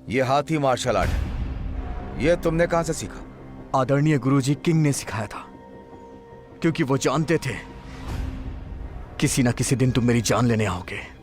ये हाथी martial art है, ये तुमने कहां से सीखा? आदरणीय गुरुजी किंग ने सिखाया था, क्योंकि वो जानते थे किसी ना किसी दिन तुम मेरी जान लेने आओगे।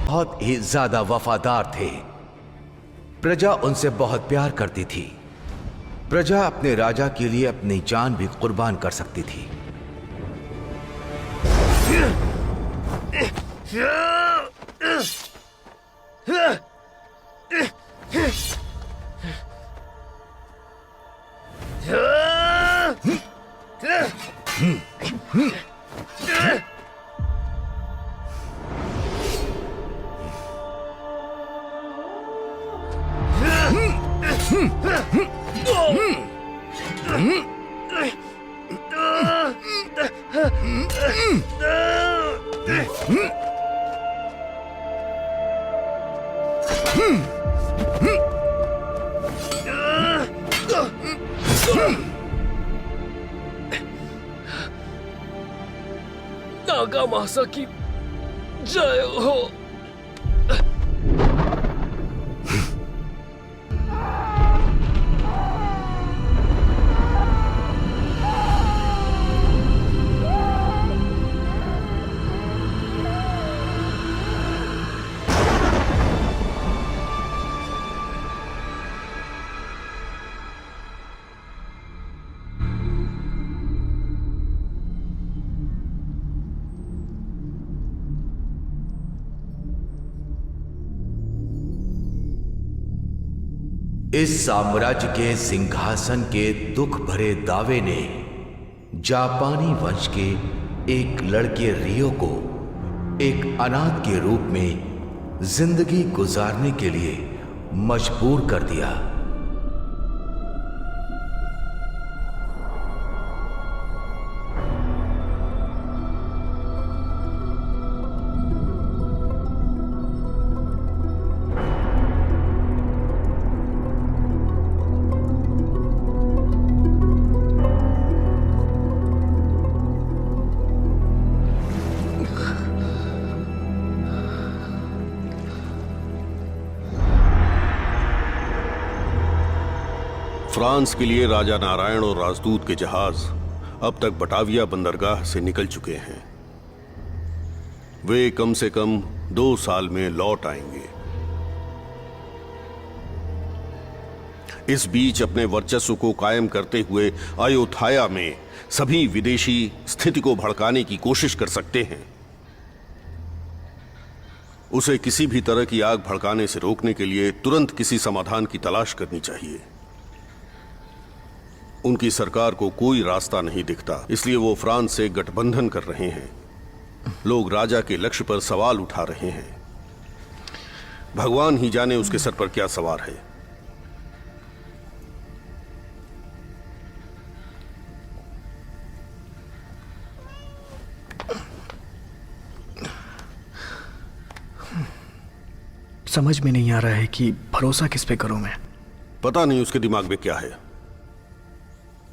बहुत ही ज्यादा वफादार थे। प्रजा उनसे बहुत प्यार करती थी। प्रजा अपने राजा के लिए अपनी जान भी कुर्बान कर सकती थी। नागामासा की जय हो। इस साम्राज्य के सिंहासन के दुख भरे दावे ने जापानी वंश के एक लड़के रियो को एक अनाथ के रूप में जिंदगी गुजारने के लिए मजबूर कर दिया। फ्रांस के लिए राजा नारायण और राजदूत के जहाज अब तक बटाविया बंदरगाह से निकल चुके हैं। वे कम से कम 2 साल में लौट आएंगे। इस बीच अपने वर्चस्व को कायम करते हुए अयोध्या में सभी विदेशी स्थिति को भड़काने की कोशिश कर सकते हैं। उसे किसी भी तरह की आग भड़काने से रोकने के लिए तुरंत किसी समाधान की तलाश करनी चाहिए। उनकी सरकार को कोई रास्ता नहीं दिखता, इसलिए वो फ्रांस से गठबंधन कर रहे हैं। लोग राजा के लक्ष्य पर सवाल उठा रहे हैं। भगवान ही जाने उसके सर पर क्या सवार है। समझ में नहीं आ रहा है कि भरोसा किस पे करूं मैं। पता नहीं उसके दिमाग में क्या है।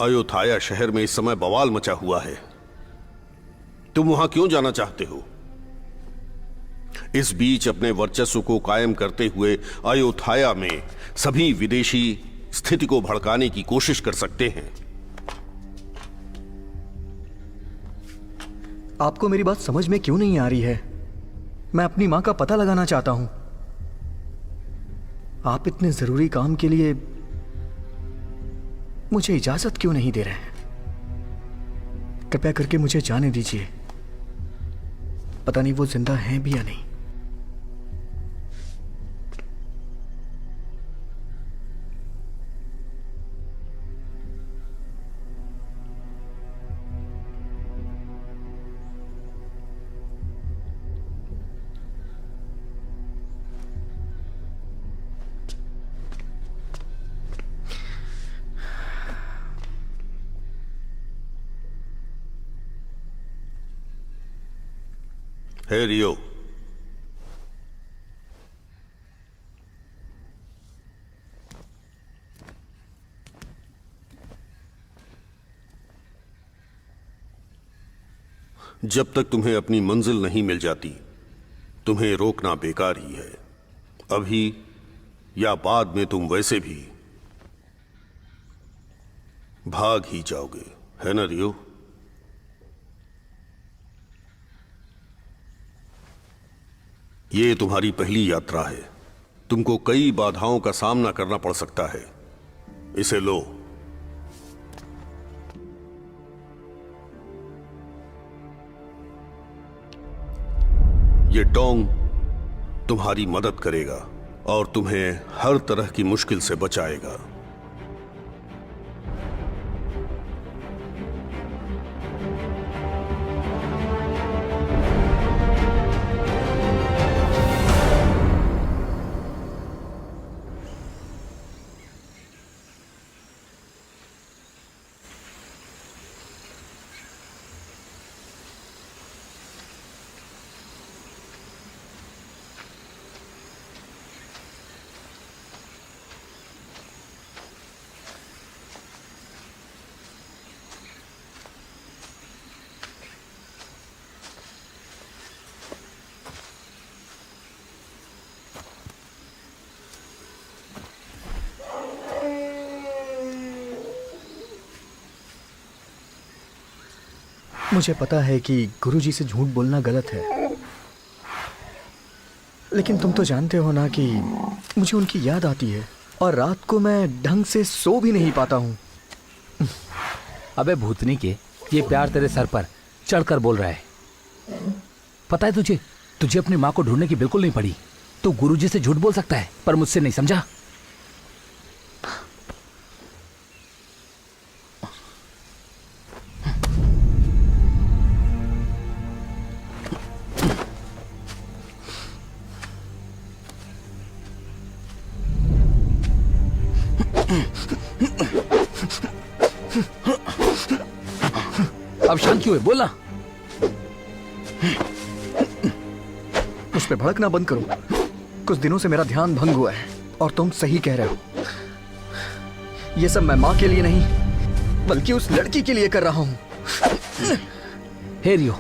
अयोध्या शहर में इस समय बवाल मचा हुआ है। तुम वहां क्यों जाना चाहते हो? इस बीच अपने वर्चस्व को कायम करते हुए अयोध्या में सभी विदेशी स्थिति को भड़काने की कोशिश कर सकते हैं। आपको मेरी बात समझ में क्यों नहीं आ रही है? मैं अपनी मां का पता लगाना चाहता हूं। आप इतने जरूरी काम के लिए मुझे इजाजत क्यों नहीं दे रहे हैं? कृपया करके मुझे जाने दीजिए। पता नहीं वो जिंदा हैं भी या नहीं। हे रियो, जब तक तुम्हें अपनी मंजिल नहीं मिल जाती, तुम्हें रोकना बेकार ही है। अभी या बाद में तुम वैसे भी भाग ही जाओगे, है ना रियो? ये तुम्हारी पहली यात्रा है। तुमको कई बाधाओं का सामना करना पड़ सकता है। इसे लो। ये टोंग तुम्हारी मदद करेगा और तुम्हें हर तरह की मुश्किल से बचाएगा। मुझे पता है कि गुरुजी से झूठ बोलना गलत है, लेकिन तुम तो जानते हो ना कि मुझे उनकी याद आती है और रात को मैं ढंग से सो भी नहीं पाता हूं। अबे भूतनी के, ये प्यार तेरे सर पर चढ़कर बोल रहा है। पता है तुझे अपनी माँ को ढूंढने की बिल्कुल नहीं पड़ी। तू गुरुजी से झूठ बोल सकता है पर मुझसे नहीं, समझा? अब शांत क्यों है? बोलना। उस पे भड़कना बंद करो। कुछ दिनों से मेरा ध्यान भंग हुआ है और तुम सही कह रहे हो। ये सब मैं माँ के लिए नहीं बल्कि उस लड़की के लिए कर रहा हूं। हे रियो,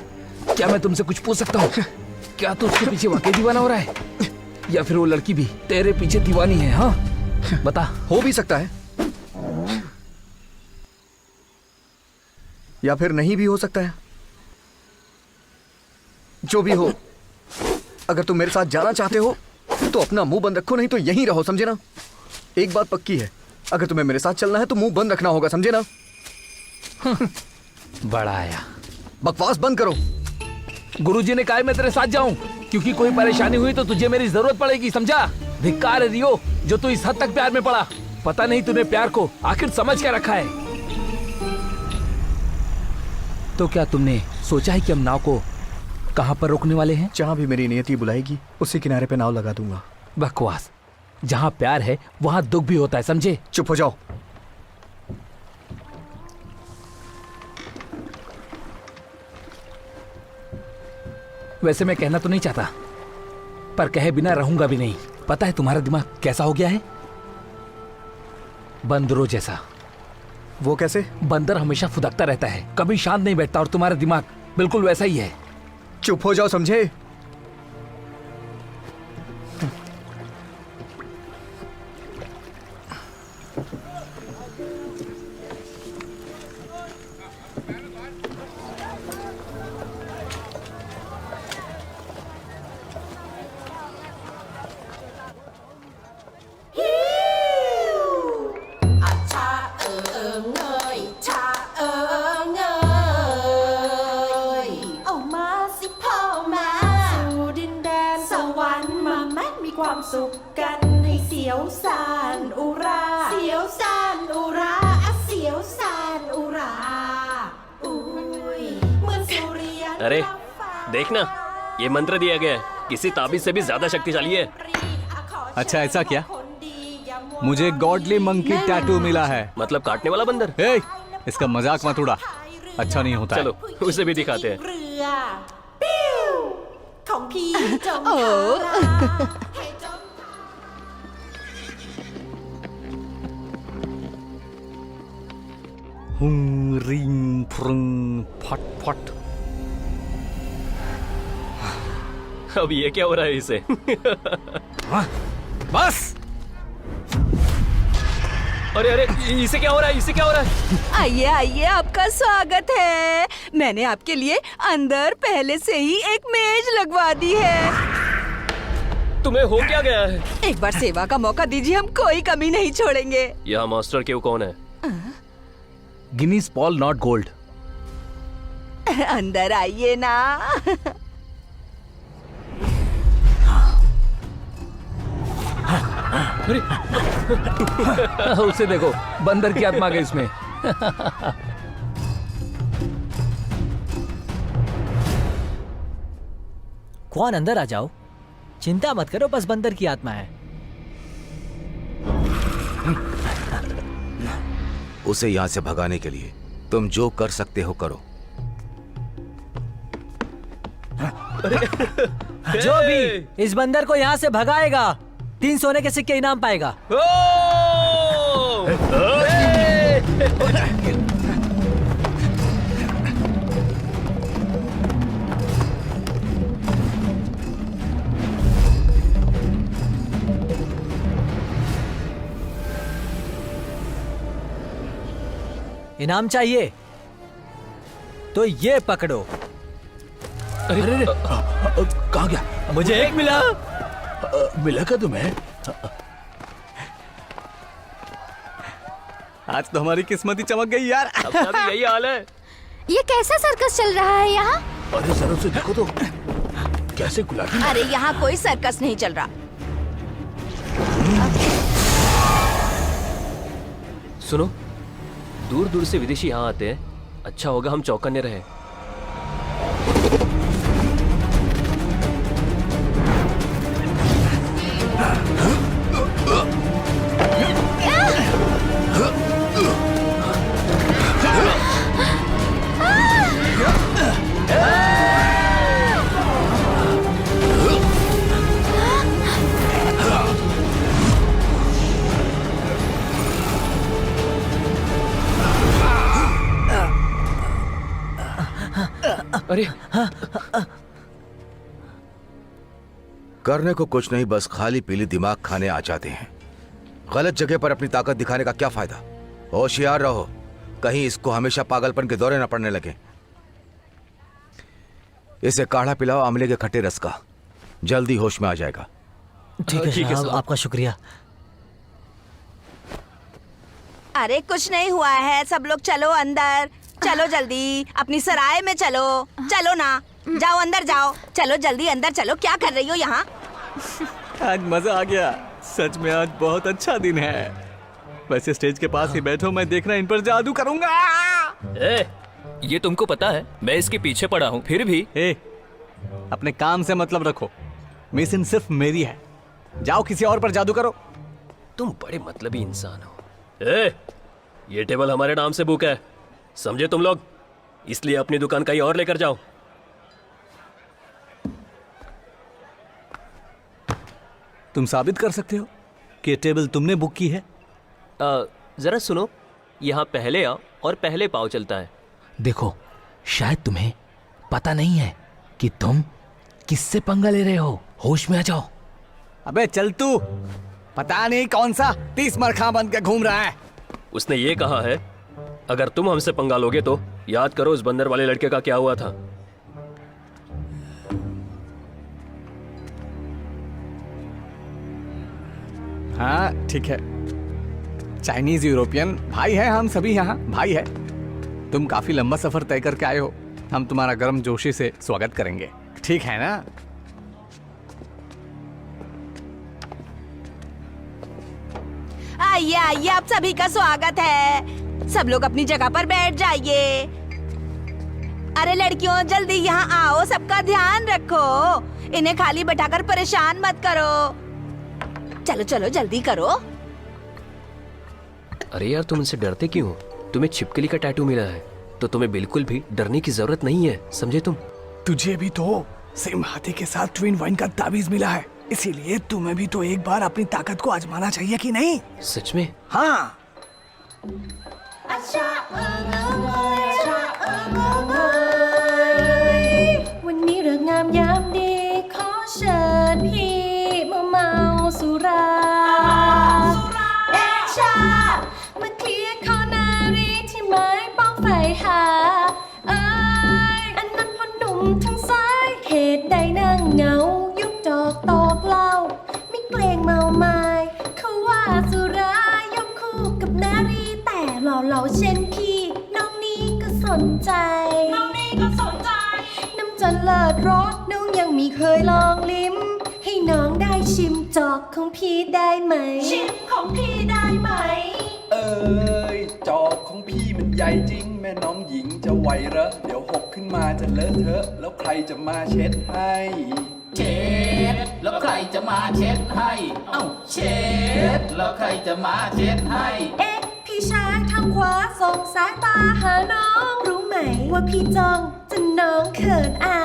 क्या मैं तुमसे कुछ पूछ सकता हूँ? क्या तू उसके पीछे वाकई दीवाना हो रहा है या फिर वो लड़की भी तेरे पीछे दीवानी है? हाँ बता। हो भी सकता है या फिर नहीं भी हो सकता है। जो भी हो, अगर तुम मेरे साथ जाना चाहते हो तो अपना मुंह बंद रखो, नहीं तो यहीं रहो, समझे ना? एक बात पक्की है, अगर तुम्हें मेरे साथ चलना है तो मुंह बंद रखना होगा, समझे ना? बड़ा आया। बकवास बंद करो। गुरुजी ने कहा है मैं तेरे साथ जाऊं। क्योंकि कोई परेशानी हुई तो तुझे मेरी जरूरत पड़ेगी, समझा? धिक्कार है रियो जो तू इस हद तक प्यार में पड़ा। पता नहीं तूने प्यार को आखिर समझ क्या रखा है। तो क्या तुमने सोचा है कि हम नाव को कहां पर रोकने वाले हैं? जहां भी मेरी नियति बुलाएगी उसी किनारे पे नाव लगा दूंगा। बकवास। जहां प्यार है वहां दुख भी होता है, समझे? चुप हो जाओ। वैसे मैं कहना तो नहीं चाहता, पर कहे बिना रहूंगा भी नहीं। पता है तुम्हारा दिमाग कैसा हो गया है? बंदरों जैसा। वो कैसे? बंदर हमेशा फुदकता रहता है, कभी शांत नहीं बैठता, और तुम्हारा दिमाग बिल्कुल वैसा ही है। चुप हो जाओ, समझे? अरे देखना, ये मंत्र दिया गया है, किसी ताबीज से भी ज्यादा शक्तिशाली है। अच्छा ऐसा क्या? मुझे गॉडली मंकी टैटू मिला है। मतलब काटने वाला बंदर? ए, इसका मजाक मत उड़ा, अच्छा नहीं होता। चलो उसे भी दिखाते हैं। हुं रिंग फ्रुंग फट फट। अब ये क्या हो रहा है इसे? बस। अरे अरे, इसे क्या हो रहा है? इसे क्या हो रहा है? आइए आइए, आपका स्वागत है। मैंने आपके लिए अंदर पहले से ही एक मेज लगवा दी है। तुम्हें हो क्या गया है? एक बार सेवा का मौका दीजिए, हम कोई कमी नहीं छोड़ेंगे। यहाँ मास्टर क्यों कौन है? Guinness Paul not gold. अंदर आइए ना। उसे देखो, बंदर की आत्मा गई इसमें। कौन? अंदर आ जाओ, चिंता मत करो, बस बंदर की आत्मा है। उसे यहां से भगाने के लिए तुम जो कर सकते हो करो। जो भी इस बंदर को यहाँ से भगाएगा 3 सोने के सिक्के इनाम पाएगा। इनाम चाहिए तो ये पकड़ो। अरे अरे, कहाँ गया? मुझे एक मिला। मिला क्या तुम्हें? आज तो हमारी किस्मत ही चमक गई यार। सबका भी यही हाल है। ये कैसा सर्कस चल रहा है यहाँ? अरे जरा उसे देखो तो, कैसे गुलाबी। अरे यहाँ कोई सर्कस नहीं चल रहा। सुनो, दूर दूर से विदेशी यहाँ आते हैं, अच्छा होगा हम चौकन्ने रहे। अरे करने को कुछ नहीं, बस खाली पीली दिमाग खाने आ जाते हैं। गलत जगह पर अपनी ताकत दिखाने का क्या फायदा? होशियार रहो, कहीं इसको हमेशा पागलपन के दौरे न पड़ने लगे। इसे काढ़ा पिलाओ आंवले के खट्टे रस का, जल्दी होश में आ जाएगा। ठीक है ठीक है साहब, साहब। आपका शुक्रिया। अरे कुछ नहीं हुआ है, सब लोग चलो अंदर। चलो जल्दी, अपनी सराय में चलो। चलो ना, जाओ अंदर जाओ, चलो जल्दी अंदर चलो, क्या कर रही हो यहाँ? आज मजा आ गया, सच में आज बहुत अच्छा दिन है। वैसे स्टेज के पास ही बैठो, मैं देखना इन पर जादू करूंगा। ये तुमको पता है मैं इसके पीछे पड़ा हूँ, फिर भी। अपने काम से मतलब रखो, मिशन सिर्फ मेरी है। जाओ किसी और पर जादू करो। तुम बड़े मतलबी इंसान हो। ये टेबल हमारे नाम से बुक है, समझे तुम लोग? इसलिए अपनी दुकान कहीं और लेकर जाओ। तुम साबित कर सकते हो कि ये टेबल तुमने बुक की है? जरा सुनो, यहाँ पहले आओ और पहले पाव चलता है। देखो, शायद तुम्हें पता नहीं है कि तुम किससे पंगा ले रहे हो। होश में आ जाओ। अबे चल तू, पता नहीं कौन सा 30 मरखा बन के घूम रहा है। उसने ये कहा है अगर तुम हमसे पंगा लोगे तो याद करो उस बंदर वाले लड़के का क्या हुआ था। हाँ ठीक है, चाइनीज यूरोपियन भाई है, हम सभी यहाँ भाई है। तुम काफी लंबा सफर तय करके आए हो, हम तुम्हारा गर्म जोशी से स्वागत करेंगे, ठीक है ना? आइए आइए, आप सभी का स्वागत है। सब लोग अपनी जगह पर बैठ जाइए। अरे लड़कियों, जल्दी यहाँ आओ, सबका ध्यान रखो, इन्हें खाली बैठाकर परेशान मत करो। चलो चलो जल्दी करो। अरे यार, तुम इनसे डरते क्यों हो? तुम्हें छिपकली का टैटू मिला है तो तुम्हें बिल्कुल भी डरने की जरूरत नहीं है, समझे तुम? तुझे भी तो सेम हाथी के साथ ट्विन वाइन का ताबीज मिला है, इसीलिए तुम्हें भी तो एक बार अपनी ताकत को आजमाना चाहिए कि नहीं? सच में? हाँ।เราเช่นพี่น้องนี้ก็สนใจน้ำจันเลิศรสน้องยังมีเคยลองลิ้มให้น้องได้ชิมจอกของพี่ได้ไหมชิมของพี่ได้ไหมจอกของพี่มันใหญ่จริงแม่น้องหญิงจะไหวเหรอเดี๋ยวหกขึ้นมาจะเลอะเทอะแล้วใครจะมาเช็ดให้เช็ดแล้วใครจะมาเช็ดให้เอ้าเช็ดแล้วใครจะมาเช็ดให้พี่ชายทางขวาส่งสายตาหาน้องรู้ไหมว่าพี่จ้องจนน้องเขินอา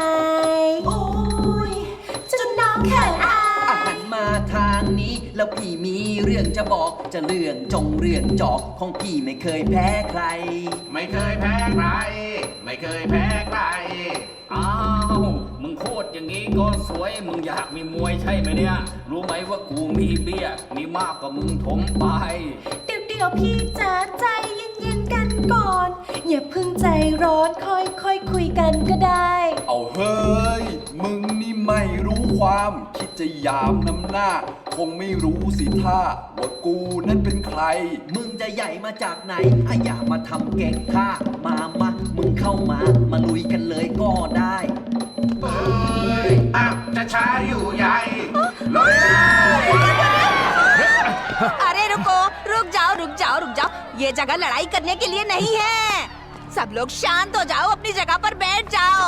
ยโอ้ยจนน้องเขินอายหันมาทางนี้แล้วพี่มีเรื่องจะบอกจะเรื่องจงเรื่องจอกของพี่ไม่เคยแพ้ใครไม่เคยแพ้ใครไม่เคยแพ้ใครอ้าวมึงโคตรอย่างนี้ก็สวยมึงอยากมีมวยใช่ไหมเนี่ยรู้ไหมว่ากูมีเบี้ยมีมากกว่ามึงถมไปเดี๋ยวพี่จะใจเย็นๆกันก่อนอย่าเพิ่งใจร้อนค่อยคุยกันก็ได้เอาเฮ้ยมึงนี่ไม่รู้ความคิดจะยามน้ำหน้าคงไม่รู้สิท่าว่ากูนั้นเป็นใครมึงจะใหญ่มาจากไหนอย่ามาทำเก่งข้ามามึงเข้ามาลุยกันเลยก็ได้เอ้ยจะช้าอยู่ใหญ่เลย अरे रुको, रुक जाओ, ये जगह लड़ाई करने के लिए नहीं है। सब लोग शांत हो जाओ, अपनी जगह पर बैठ जाओ।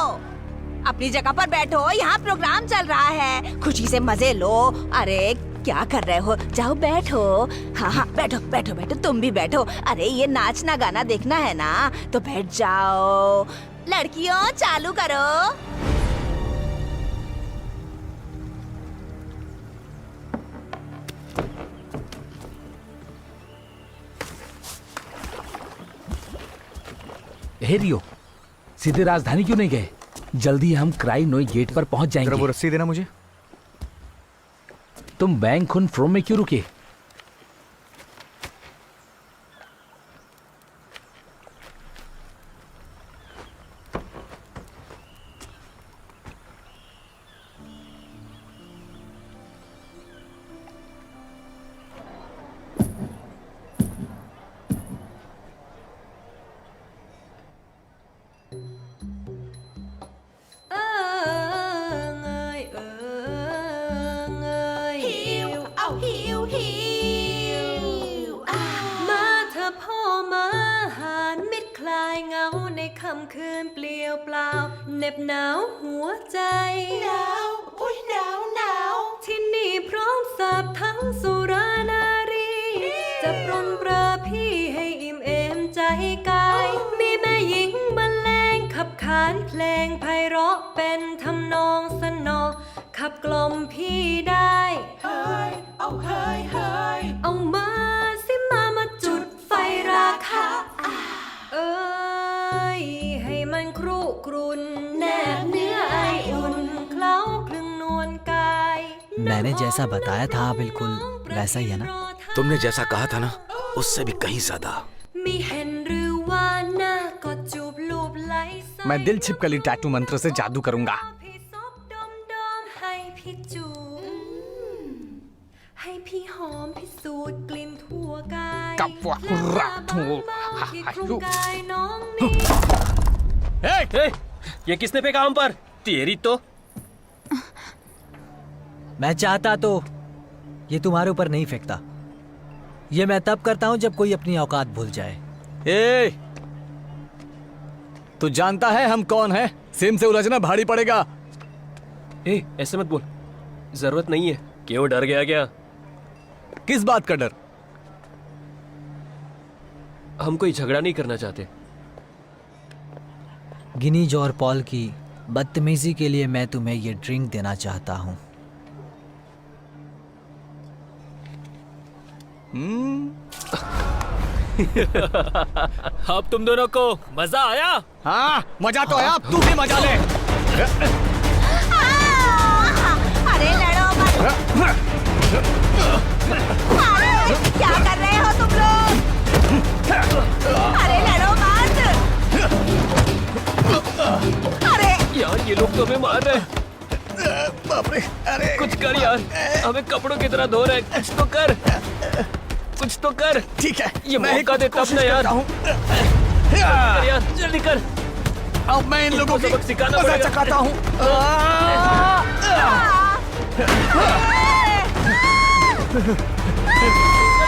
अपनी जगह पर बैठो, यहाँ प्रोग्राम चल रहा है, खुशी से मजे लो। अरे क्या कर रहे हो, जाओ बैठो। हाँ बैठो, तुम भी बैठो। अरे ये नाचना गाना देखना है ना, तो बैठ जाओ। लड़कियों चालू करो। हे रियो, सीधे राजधानी क्यों नहीं गए? जल्दी हम क्राई नोई गेट पर पहुंच जाएंगे। वो रस्सी देना मुझे। तुम बैंक खुन फ्रोम में क्यों रुके? ค่ำคืนเปลี่ยวเปล่าเหน็บหนาวหัวใจหนาวอุ้ยหนาวหนาวที่นี่พร้อมเสิร์ฟทั้งสุรานารีจะปรนเปรอพี่ให้อิ่มเอมใจกายมีแม่หญิงบรรเลงขับขานเพลงไพเราะเป็นทำนองสนอขับกล่อมพี่ได้เฮ้ยเอาเฮ้ยเฮ้ยเอามาสิมาจุดไฟราคาเอ้ยให้มันครุกรุ่นแนบเนื้อไออุ่นเคล้าคลึงนวลกาย मैंने जैसा बताया था बिल्कुल वैसा ही है ना? तुमने जैसा कहा था ना उससे भी कहीं ज्यादा। มีเห็นหรือว่าหน้ากอดจูบลูบไหล मैं दिल छिपकली टैटू मंत्र से जादू करूंगा พี่ซบดมดมให้พี่จูบให้พี่หอมพิสูจน์กลิ่นทั่วกาย กับว่ารักถูก ที่คลุมกายน้องนี้ ए, ये किसने फेंका हम पर? तेरी तो मैं चाहता तो ये तुम्हारे ऊपर नहीं फेंकता। ये मैं तब करता हूँ जब कोई अपनी औकात भूल जाए। ए, तू जानता है हम कौन है? सिम से उलझना भारी पड़ेगा। ए, ऐसे मत बोल, जरूरत नहीं है। क्यों डर गया क्या? किस बात का डर? हम कोई झगड़ा नहीं करना चाहते। गिनीज और पॉल की बदतमीजी के लिए मैं तुम्हें ये ड्रिंक देना चाहता हूँ। अब तुम दोनों को मजा आया? हाँ, मजा तो आया, अब तू भी मजा ले। अरे लड़ो मत। अरे क्या कर रहे हो तुम लोग? अरे लड़ो मत। अरे यार ये लोग तो हमें मार रहे हैं। बाप रे, अरे कुछ कर यार, हमें कपड़ों की तरह धो रहे हैं। कुछ तो कर, कुछ तो कर। ठीक है, ये मौका दे तब ना यार। कर यार, जल्दी कर। अब मैं इन लोगों को सबक सिखाना मजा पड़ेगा। चखाता हूँ।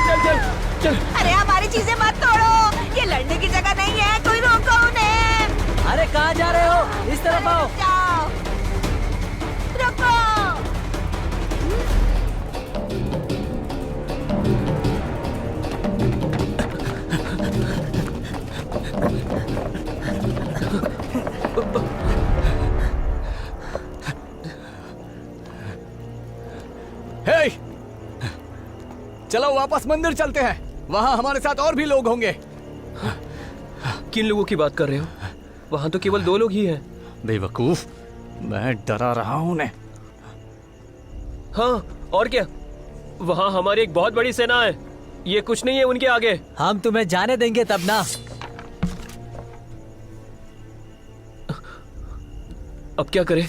चल चल चल। अरे हमारी चीजें मत तोड़ो, ये लड़ने की जगह नहीं है, कोई रोको उन्हें। अरे कहाँ जा रहे हो? इस तरफ आओ। जाओ, रुको। हे, चलो वापस मंदिर चलते हैं। वहाँ हमारे साथ और भी लोग होंगे। किन लोगों की बात कर रहे हो? वहां तो केवल 2 लोग ही हैं। बेवकूफ, मैं डरा रहा हूँ उन्हें। हाँ, और क्या? वहां हमारी एक बहुत बड़ी सेना है। ये कुछ नहीं है उनके आगे। हम तुम्हें जाने देंगे तब ना। अब क्या करें?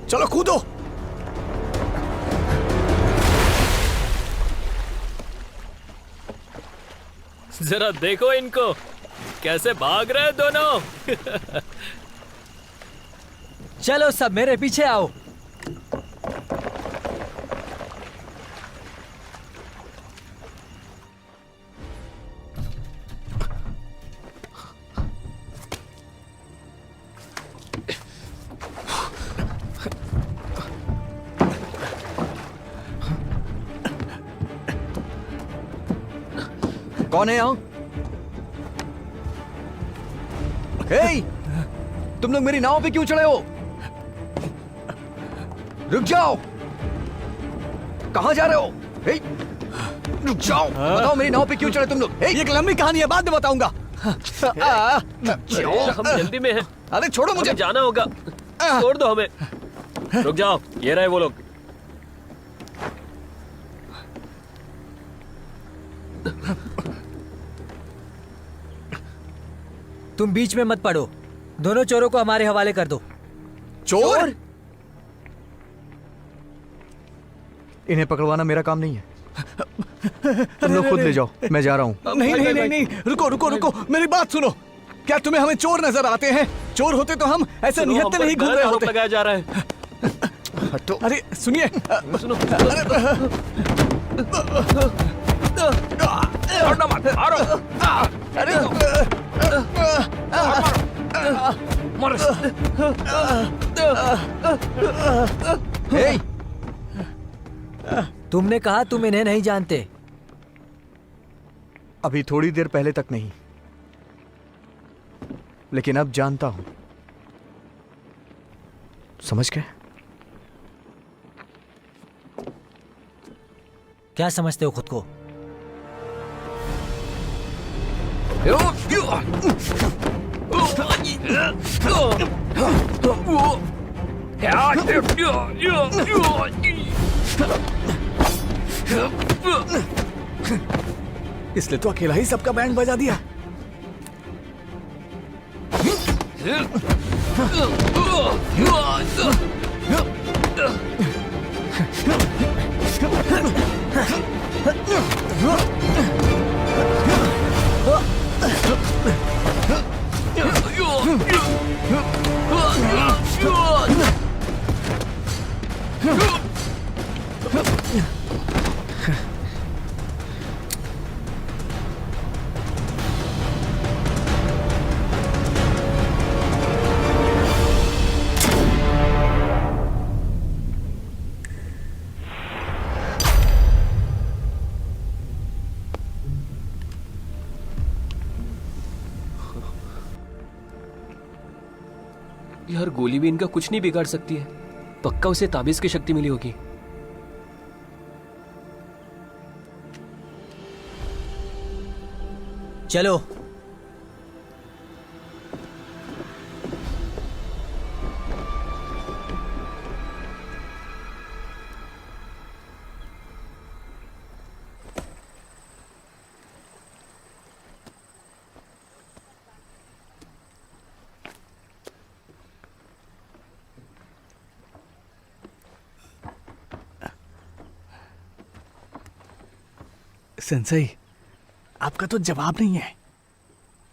चलो कूदो। जरा देखो इनको, कैसे भाग रहे हैं दोनों। चलो सब मेरे पीछे आओ। कौन है यहाँ? हे, तुम लोग मेरी नाव पे क्यों चढ़े हो? रुक जाओ। कहाँ जा रहे हो? हे, रुक जाओ। बताओ मेरी नाव पे क्यों चढ़े तुम लोग? हे, ये एक लंबी कहानी है, बाद में बताऊंगा। हम जल्दी में हैं। अरे छोड़ो मुझे। हमें जाना होगा, छोड़ दो हमें। रुक जाओ, ये रहे वो लोग। तुम बीच में मत पड़ो। दोनों चोरों को हमारे हवाले कर दो। चोर? इन्हें पकड़वाना मेरा काम नहीं है। तुम लोग खुद ले जाओ, मैं जा रहा हूँ। नहीं नहीं नहीं नहीं, रुको रुको रुको, मेरी बात सुनो। क्या तुम्हें हमें चोर नजर आते हैं? चोर होते तो हम ऐसे निहत्थे नहीं घूम रहे होते। लगाया जा रहा है। हटो। अरे सुनिए, सुनो। अरे मर। हे, तुमने कहा तुम इन्हें नहीं जानते। अभी थोड़ी देर पहले तक नहीं, लेकिन अब जानता हूं। समझ गए? क्या समझते हो खुद को? इसलिए तो अकेला ही सबका बैंड बजा दिया। यार गोली भी इनका कुछ नहीं बिगाड़ सकती है। पक्का उसे ताबीज की शक्ति मिली होगी। चलो। सेंसेई, आपका तो जवाब नहीं है।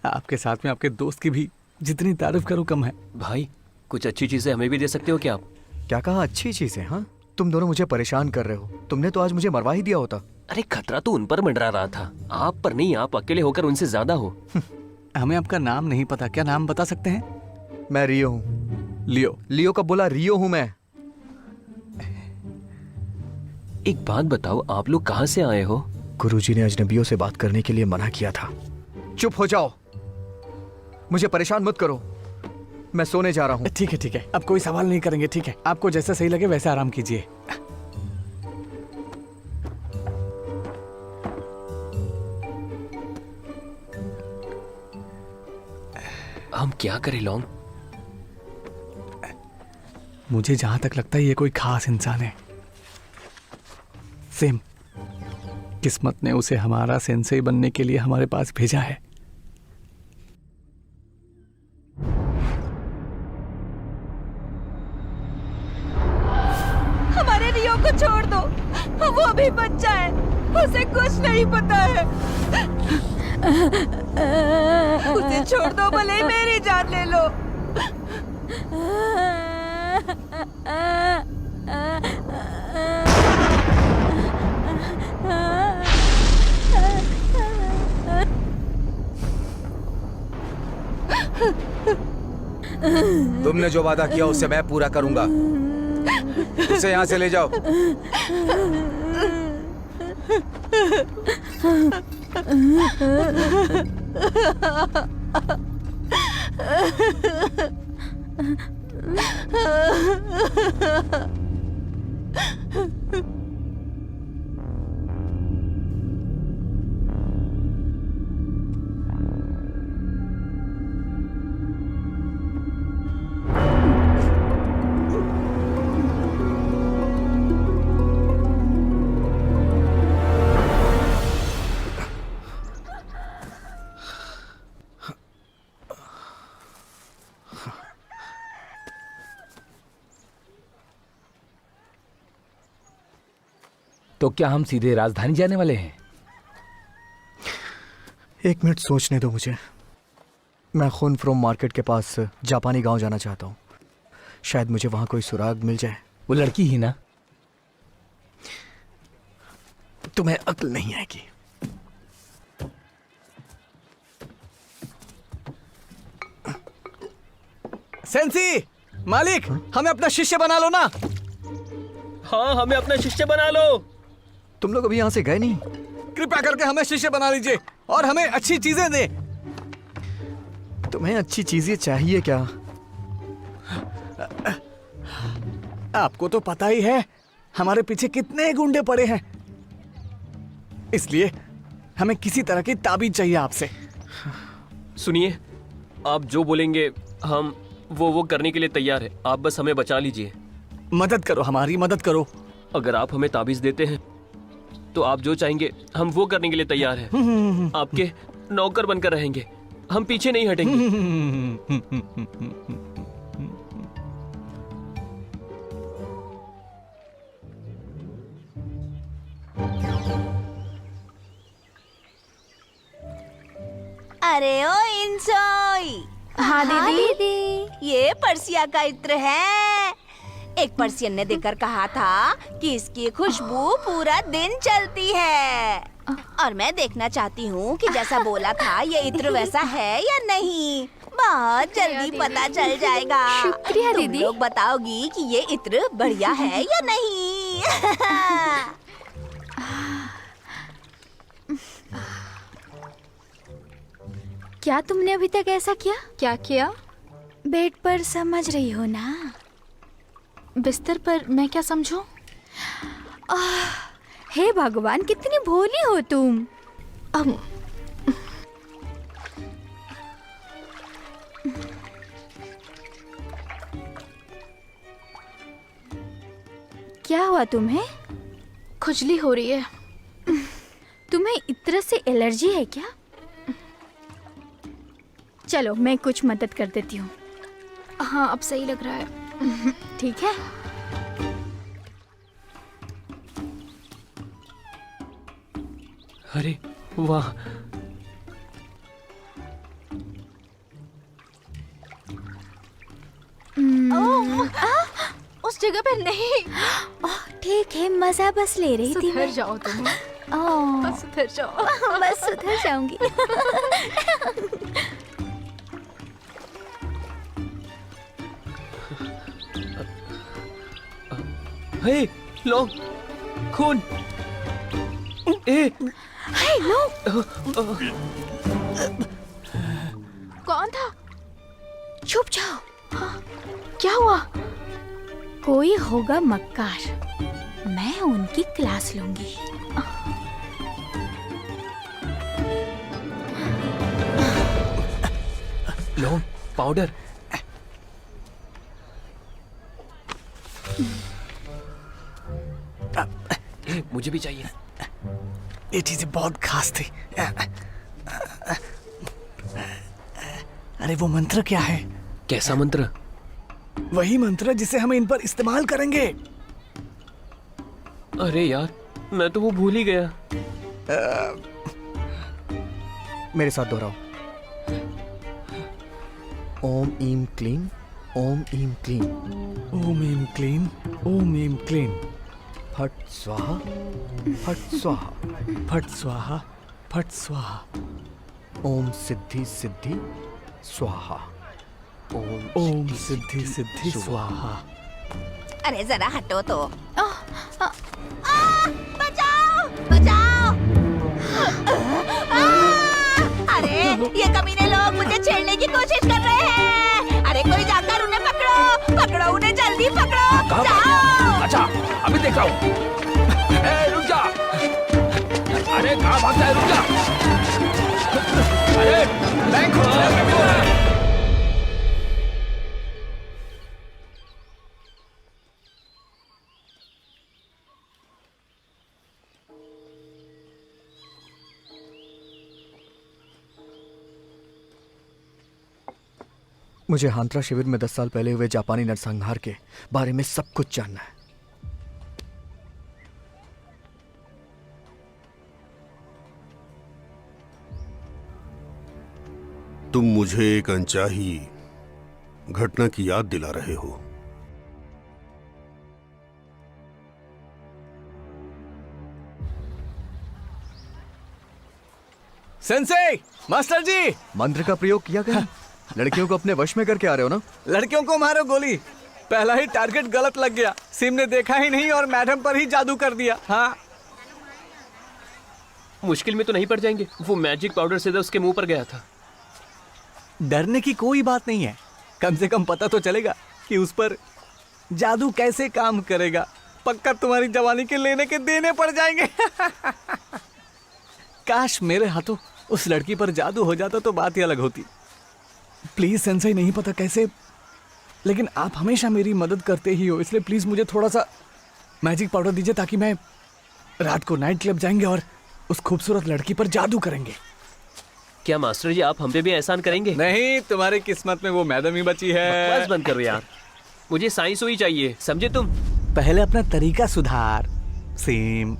आपके साथ में आपके दोस्त की भी जितनी तारीफ करो कम है। भाई कुछ अच्छी चीजें हमें भी दे सकते हो क्या आप? क्या कहा अच्छी चीजें? हाँ, तुम दोनों मुझे परेशान कर रहे हो। तुमने तो आज मुझे मरवा ही दिया होता। अरे खतरा तो उन पर मंडरा रहा था, आप पर नहीं। आप अकेले होकर उनसे ज्यादा हो। हमें आपका नाम नहीं पता, क्या नाम बता सकते हैं? मैं रियो हूँ। लियो? लियो कब बोला? रियो हूँ मैं। एक बात बताओ, आप लोग कहाँ से आए हो? गुरुजी ने अजनबियों से बात करने के लिए मना किया था। चुप हो जाओ, मुझे परेशान मत करो। मैं सोने जा रहा हूँ। ठीक है ठीक है, अब कोई सवाल नहीं करेंगे। ठीक है, आपको जैसा सही लगे वैसे आराम कीजिए। हम क्या करें लॉन्ग? मुझे जहां तक लगता है ये कोई खास इंसान है। सेम किस्मत ने उसे हमारा सेंसेई बनने के लिए हमारे पास भेजा है। हमारे रियो को छोड़ दो, वो भी बच्चा है, उसे कुछ नहीं पता है। उसे छोड़ दो, भले ही मेरी जान ले लो। तुमने जो वादा किया उसे मैं पूरा करूंगा। उसे यहाँ से ले जाओ। तो क्या हम सीधे राजधानी जाने वाले हैं? एक मिनट सोचने दो मुझे। मैं खून फ्रोम मार्केट के पास जापानी गांव जाना चाहता हूँ। शायद मुझे वहां कोई सुराग मिल जाए। वो लड़की ही ना? तुम्हें अक्ल नहीं आएगी। सेंसी, मालिक, हमें अपना शिष्य बना लो ना। हाँ, हमें अपना शिष्य बना लो। तुम लोग अभी यहाँ से गए नहीं? कृपया करके हमें शिष्य बना लीजिए और हमें अच्छी चीजें दे। तुम्हें अच्छी चीजें चाहिए क्या? आपको तो पता ही है हमारे पीछे कितने गुंडे पड़े हैं, इसलिए हमें किसी तरह की ताबीज चाहिए आपसे। सुनिए, आप जो बोलेंगे हम वो करने के लिए तैयार है। आप बस हमें बचा लीजिए। मदद करो, हमारी मदद करो। अगर आप हमें ताबीज देते हैं तो आप जो चाहेंगे हम वो करने के लिए तैयार हैं। आपके नौकर बनकर रहेंगे, हम पीछे नहीं हटेंगे। अरे ओ इंसोई। हाँ दीदी। ये पर्सिया का इत्र है। एक पर्सियन ने देखकर कहा था कि इसकी खुशबू पूरा दिन चलती है, और मैं देखना चाहती हूँ कि जैसा बोला था ये इत्र वैसा है या नहीं। बहुत जल्दी पता चल जाएगा। शुक्रिया तुम दीदी। लोग बताओगी कि ये इत्र बढ़िया है या नहीं। क्या तुमने अभी तक ऐसा किया? क्या किया? बेड पर समझ रही हो ना? बिस्तर पर मैं क्या समझूं? हे भगवान, कितनी भोली हो तुम। क्या हुआ तुम्हें? खुजली हो रही है। तुम्हें इत्र से एलर्जी है क्या? चलो मैं कुछ मदद कर देती हूँ। हाँ, अब सही लग रहा है। ठीक है। अरे वाह, उस जगह पे नहीं। ठीक है, मजा बस ले रही थी। सुधर जाओ तुम। बस सुधर जाओ। बस सुधर जाऊंगी। हे लो, खून। ए, लो। कौन था? छुप जाओ। हाँ, क्या हुआ? कोई होगा मक्कार, मैं उनकी क्लास लूंगी। लो पाउडर। मुझे भी चाहिए। ये चीजें बहुत खास थी। अरे वो मंत्र क्या है? कैसा मंत्र? वही मंत्र जिसे हम इन पर इस्तेमाल करेंगे। अरे यार, मैं तो वो भूल ही गया। मेरे साथ दोहराओ। ओम ईम क्लीम, ओम ईम क्लीम, ओम ईम क्लीम, ओम ईम क्लीम। फट स्वाहा, फट स्वाहा, फट स्वाहा, फट स्वाहा। ओम सिद्धि सिद्धि स्वाहा, ओम सिद्धि सिद्धि स्वाहा। अरे जरा हटो तो। बचाओ, बचाओ। अरे ये कमीने लोग मुझे छेड़ने की कोशिश कर रहे हैं। अरे कोई जाकर उन्हें पकड़ो, पकड़ो उन्हें, जल्दी पकड़ो। जाओ। अच्छा, अभी देख रहा हूँ। रुक जा। अरे कहाँ भागता है? रुक जा। अरे बैंक मुझे हांत्रा शिविर में 10 साल पहले हुए जापानी नरसंहार के बारे में सब कुछ जानना है। तुम मुझे एक अनचाही घटना की याद दिला रहे हो। सेंसेई, मास्टर जी। मंत्र का प्रयोग किया गया? लड़कियों को अपने वश में करके आ रहे हो ना? लड़कियों को मारो गोली। पहला ही टारगेट गलत लग गया। सिम ने देखा ही नहीं और मैडम पर ही जादू कर दिया। हाँ, मुश्किल में तो नहीं पड़ जाएंगे? वो मैजिक पाउडर सीधा उसके मुंह पर गया था। डरने की कोई बात नहीं है। कम से कम पता तो चलेगा कि उस पर जादू कैसे काम करेगा। पक्का तुम्हारी जवानी के लेने के देने पड़ जाएंगे। काश मेरे हाथों उस लड़की पर जादू हो जाता तो बात ही अलग होती। प्लीज सेंसेई, नहीं पता कैसे, लेकिन आप हमेशा मेरी मदद करते ही हो, इसलिए प्लीज मुझे थोड़ा सा मैजिक पाउडर दीजिए ताकि मैं रात को नाइट क्लब जाएंगे और उस खूबसूरत लड़की पर जादू करेंगे। क्या मास्टर जी आप हम पे भी एहसान करेंगे? नहीं, तुम्हारी किस्मत में वो मैडम ही बची है। बस बंद करो यार, मुझे साइंस हुई चाहिए, समझे तुम? पहले अपना तरीका सुधार। सेम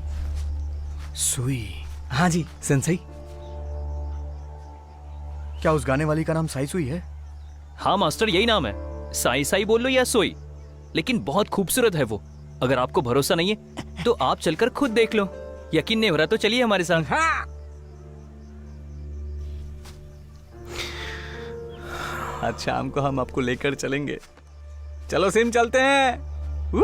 सुई। हाँ जी सेंसेई। क्या उस गाने वाली का नाम साई सुई है? हाँ मास्टर, यही नाम है। साई साई बोल लो या सोई, लेकिन बहुत खूबसूरत है वो। अगर आपको भरोसा नहीं है तो आप चलकर खुद देख लो। यकीन नहीं हो रहा तो चलिए हमारे साथ। हाँ। आज शाम को हम आपको लेकर चलेंगे। चलो सिम, चलते हैं। वू!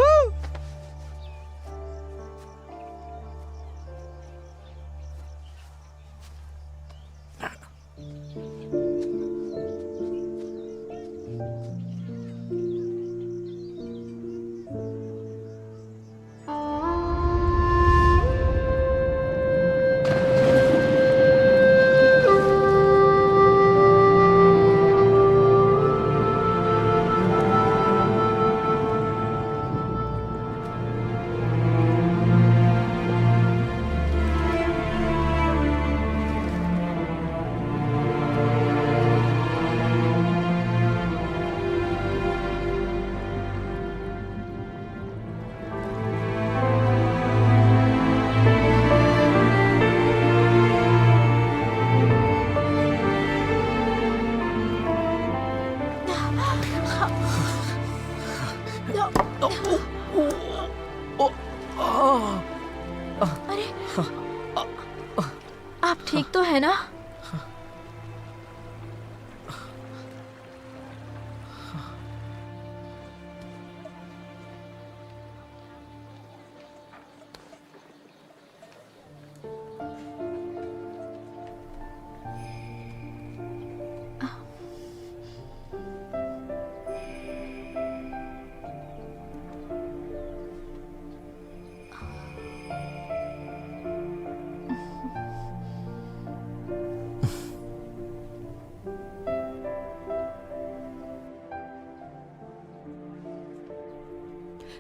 अरे आप ठीक तो है ना?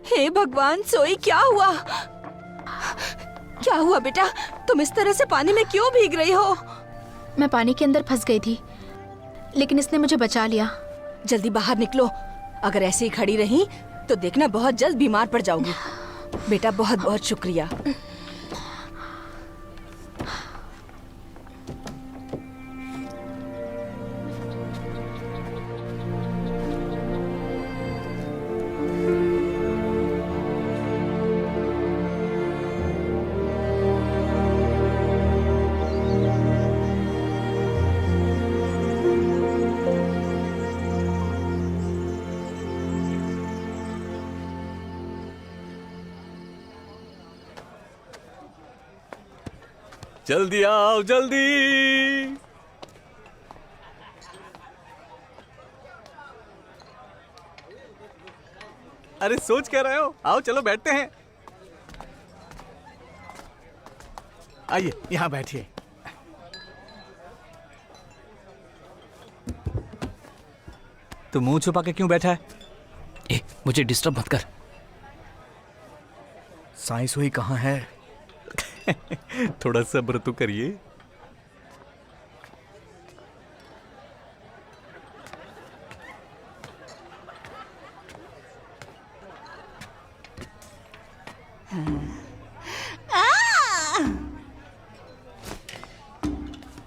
हे भगवान, सोई क्या हुआ? क्या हुआ बेटा? तुम इस तरह से पानी में क्यों भीग रही हो? मैं पानी के अंदर फंस गई थी, लेकिन इसने मुझे बचा लिया। जल्दी बाहर निकलो, अगर ऐसे ही खड़ी रही तो देखना बहुत जल्द बीमार पड़ जाओगी। बेटा बहुत बहुत शुक्रिया। जल्दी आओ, जल्दी। अरे सोच क्या रहे हो? आओ चलो बैठते हैं। आइए यहां बैठिए। तो मुंह छुपा के क्यों बैठा है? ए, मुझे डिस्टर्ब मत कर। साई सुई कहाँ है? थोड़ा सब्र तो करिए।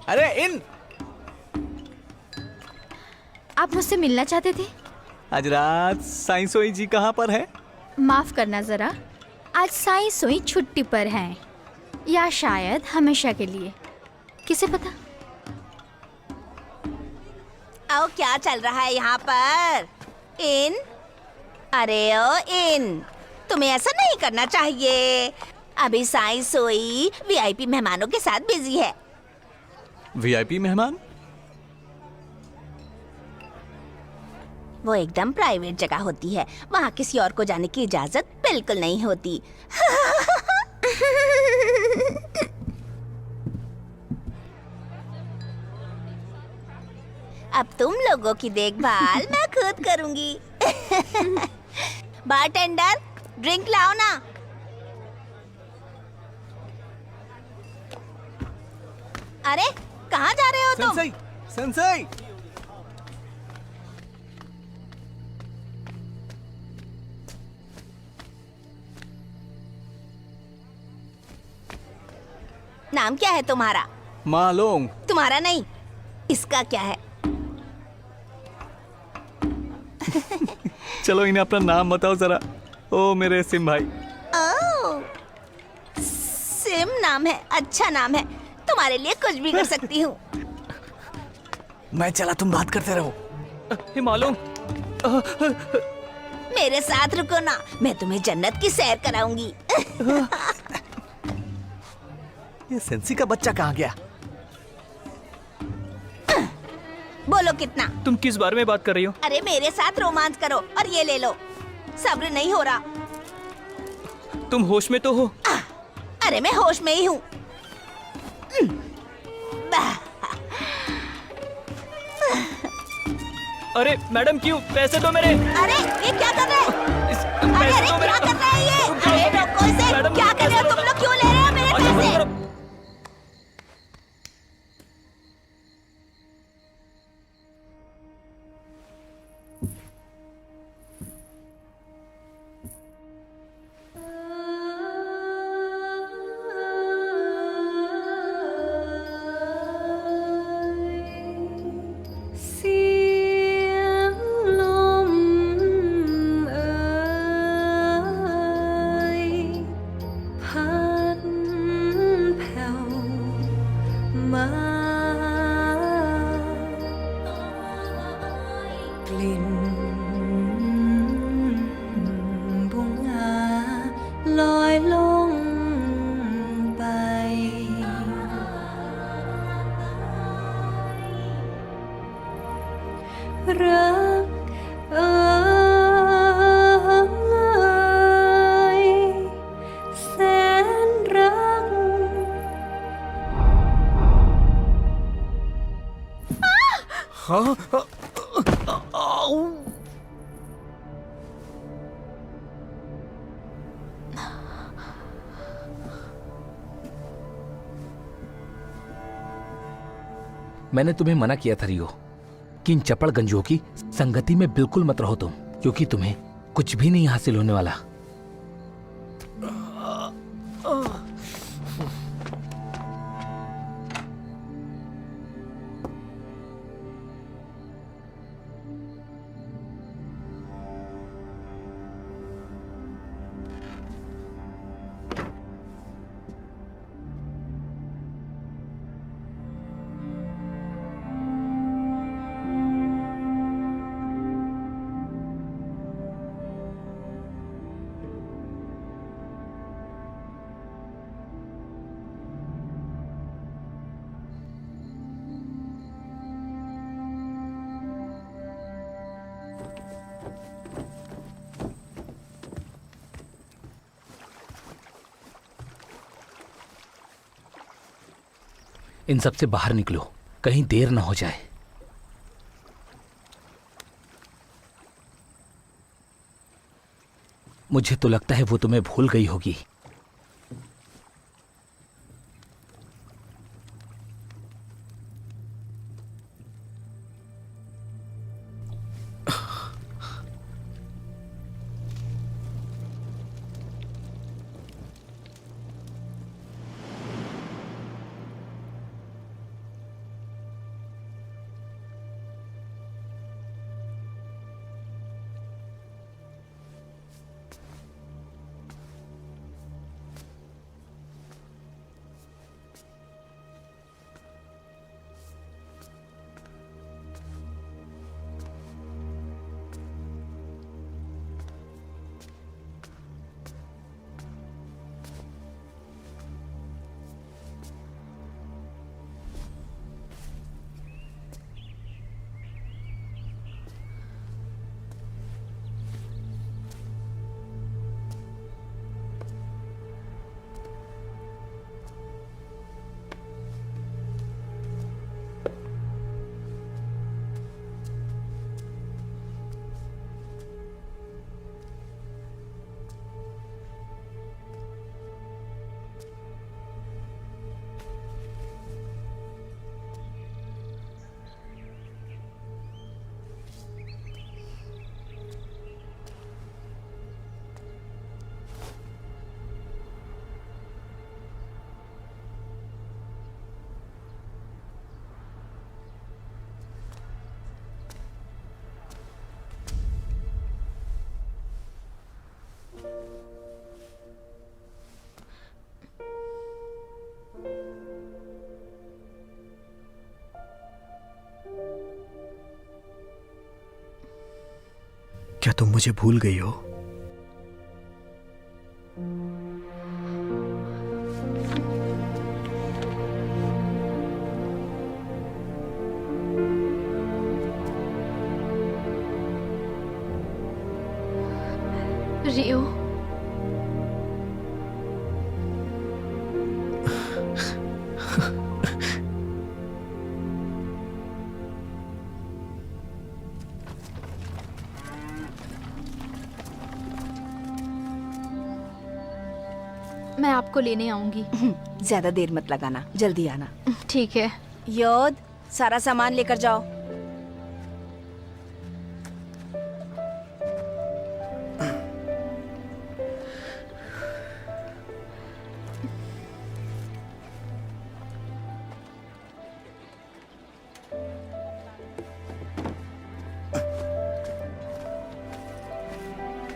अरे इन, आप मुझसे मिलना चाहते थे? आज रात साई सोई जी कहाँ पर है? माफ करना जरा, आज साई सोई छुट्टी पर हैं, या शायद हमेशा के लिए, किसे पता। बताओ क्या चल रहा है यहाँ पर? इन, अरे ओ इन, तुम्हें ऐसा नहीं करना चाहिए। अभी साई सोई वीआईपी मेहमानों के साथ बिजी है। वीआईपी मेहमान? वो एकदम प्राइवेट जगह होती है, वहाँ किसी और को जाने की इजाजत बिल्कुल नहीं होती। अब तुम लोगों की देखभाल मैं खुद करूंगी। बारटेंडर, ड्रिंक लाओ ना। अरे कहाँ जा रहे हो तुम? Sensei, Sensei. नाम क्या है तुम्हारा? मालोंग। तुम्हारा नहीं, इसका क्या है? चलो इन्हें अपना नाम बताओ जरा। ओ मेरे सिम भाई। ओह, सिम नाम है, अच्छा नाम है। तुम्हारे लिए कुछ भी कर सकती हूँ। मैं चला, तुम बात करते रहो। मालूम, मेरे साथ रुको ना, मैं तुम्हें जन्नत की सैर कराऊंगी। ये सेंसी का बच्चा कहाँ गया? बोलो कितना? तुम किस बारे में बात कर रही हो? अरे मेरे साथ रोमांस करो और ये ले लो। सब्र नहीं हो रहा। तुम होश में तो हो? अरे मैं होश में ही हूँ। अरे मैडम क्यों? पैसे दो मेरे। अरे ये क्या कर रहे हैं? अरे अरे क्या कर रहे हैं ये? अरे रोको इसे। क्या कर रहे हो तुम लोग? क्यों ले रहे हो मेरे पैसे? मैंने तुम्हें मना किया था रियो कि इन चपड़ गंजों की संगति में बिल्कुल मत रहो तुम, क्योंकि तुम्हें कुछ भी नहीं हासिल होने वाला। इन सब से बाहर निकलो, कहीं देर ना हो जाए। मुझे तो लगता है वो तुम्हें भूल गई होगी। क्या तुम मुझे भूल गई हो? रियो, मैं आपको लेने आऊंगी। ज्यादा देर मत लगाना, जल्दी आना। ठीक है। योद, सारा सामान लेकर जाओ।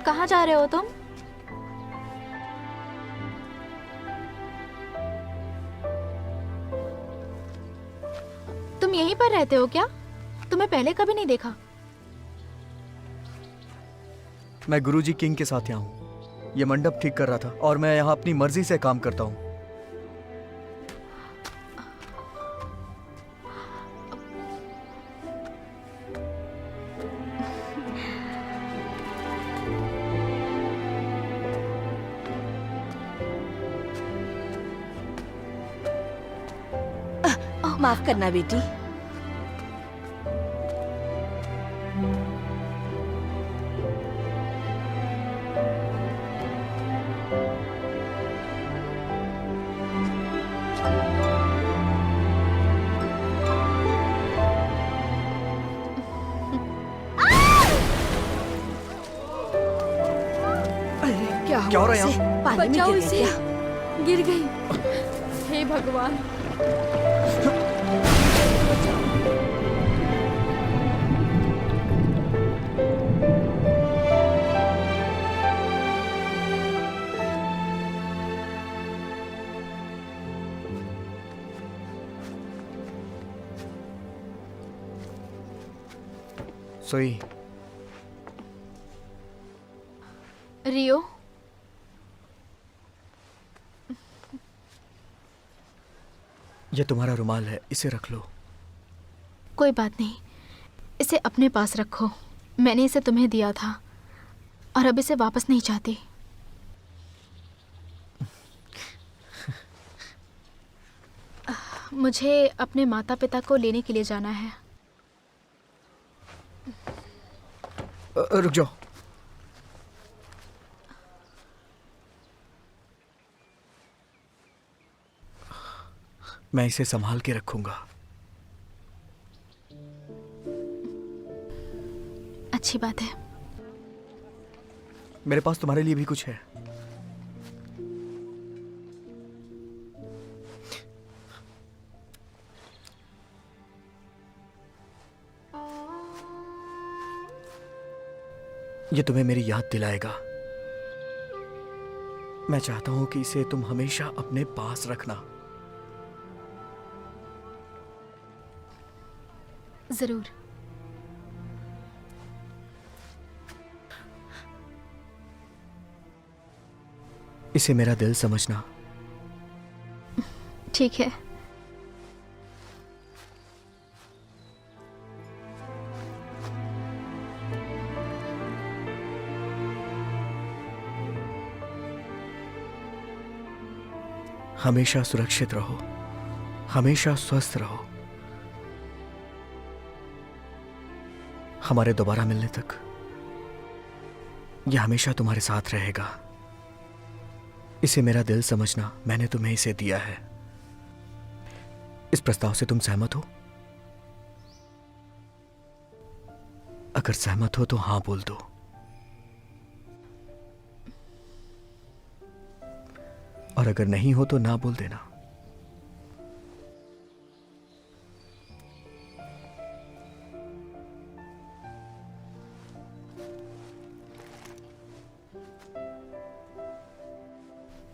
कहाँ जा रहे हो तुम? तुम यहीं पर रहते हो क्या? तुम्हें पहले कभी नहीं देखा। मैं गुरुजी किंग के साथ यहाँ हूँ। ये मंडप ठीक कर रहा था और मैं यहाँ अपनी मर्जी से काम करता हूँ। माफ करना बेटी। क्या हो रहा है यहाँ? पानी में बचाओ गिर गई इसे। क्या? गिर गई। हे भगवान। सोई, रियो, ये तुम्हारा रुमाल है, इसे रख लो। कोई बात नहीं, इसे अपने पास रखो। मैंने इसे तुम्हें दिया था और अब इसे वापस नहीं चाहती। मुझे अपने माता पिता को लेने के लिए जाना है। रुक जाओ। मैं इसे संभाल के रखूंगा। अच्छी बात है। मेरे पास तुम्हारे लिए भी कुछ है। ये तुम्हें मेरी याद दिलाएगा। मैं चाहता हूं कि इसे तुम हमेशा अपने पास रखना। जरूर। इसे मेरा दिल समझना। ठीक है। हमेशा सुरक्षित रहो, हमेशा स्वस्थ रहो। हमारे दोबारा मिलने तक यह हमेशा तुम्हारे साथ रहेगा। इसे मेरा दिल समझना। मैंने तुम्हें इसे दिया है। इस प्रस्ताव से तुम सहमत हो? अगर सहमत हो तो हां बोल दो। और अगर नहीं हो तो ना बोल देना।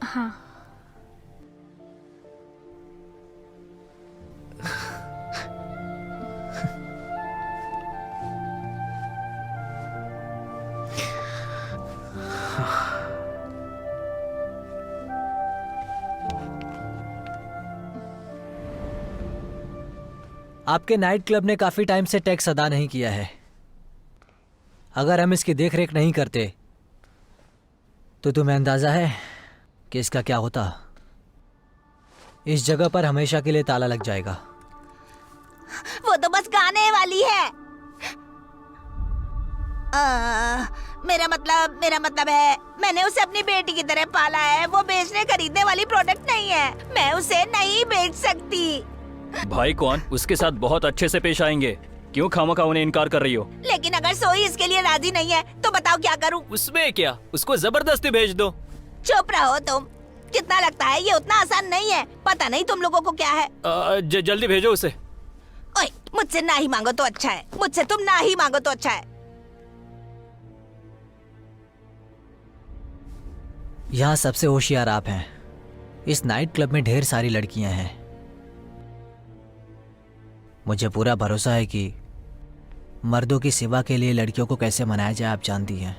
हाँ। आपके नाइट क्लब ने काफी टाइम से टैक्स अदा नहीं किया है। अगर हम इसकी देखरेख नहीं करते तो तुम्हें अंदाजा है कि इसका क्या होता। इस जगह पर हमेशा के लिए ताला लग जाएगा। वो तो बस गाने वाली है। मेरा मतलब है मैंने उसे अपनी बेटी की तरह पाला है। वो बेचने खरीदने वाली प्रोडक्ट नहीं है। मैं उसे नहीं बेच सकती। भाई कौन उसके साथ बहुत अच्छे से पेश आएंगे। क्यों खामखा उन्हें इनकार कर रही हो? लेकिन अगर सोई इसके लिए राजी नहीं है तो बताओ क्या करूं? उसमें क्या, उसको जबरदस्ती भेज दो। चुप रहो तुम। कितना लगता है ये उतना आसान नहीं है। पता नहीं तुम लोगों को क्या है। जल्दी भेजो उसे। ओए, मुझसे ना ही मांगो तो अच्छा है। मुझसे तुम ना ही मांगो तो अच्छा है। यहाँ सबसे होशियार आप हैं। इस नाइट क्लब में ढेर सारी लड़कियां हैं। मुझे पूरा भरोसा है कि मर्दों की सेवा के लिए लड़कियों को कैसे मनाया जाए आप जानती हैं।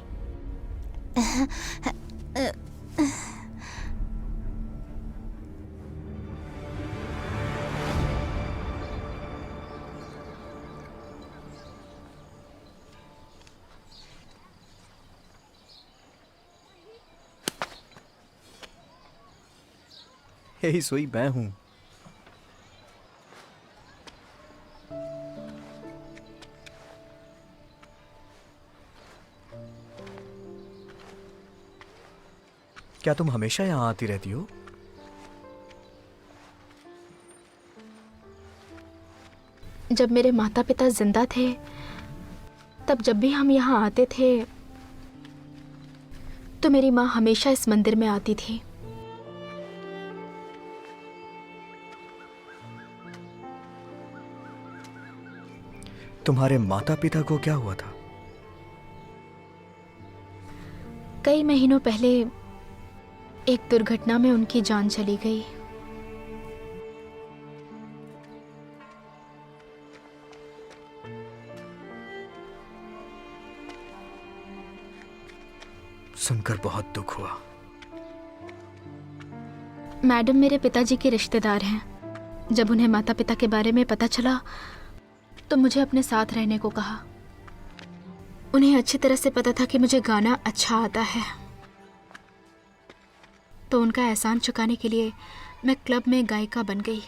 यही सोई मैं हूं। क्या तुम हमेशा यहां आती रहती हो? जब मेरे माता पिता जिंदा थे तब जब भी हम यहाँ आते थे तो मेरी माँ हमेशा इस मंदिर में आती थी। तुम्हारे माता पिता को क्या हुआ था? कई महीनों पहले एक दुर्घटना में उनकी जान चली गई। सुनकर बहुत दुख हुआ। मैडम मेरे पिताजी के रिश्तेदार हैं। जब उन्हें माता पिता के बारे में पता चला तो मुझे अपने साथ रहने को कहा। उन्हें अच्छी तरह से पता था कि मुझे गाना अच्छा आता है, तो उनका एहसान चुकाने के लिए मैं क्लब में गायिका बन गई।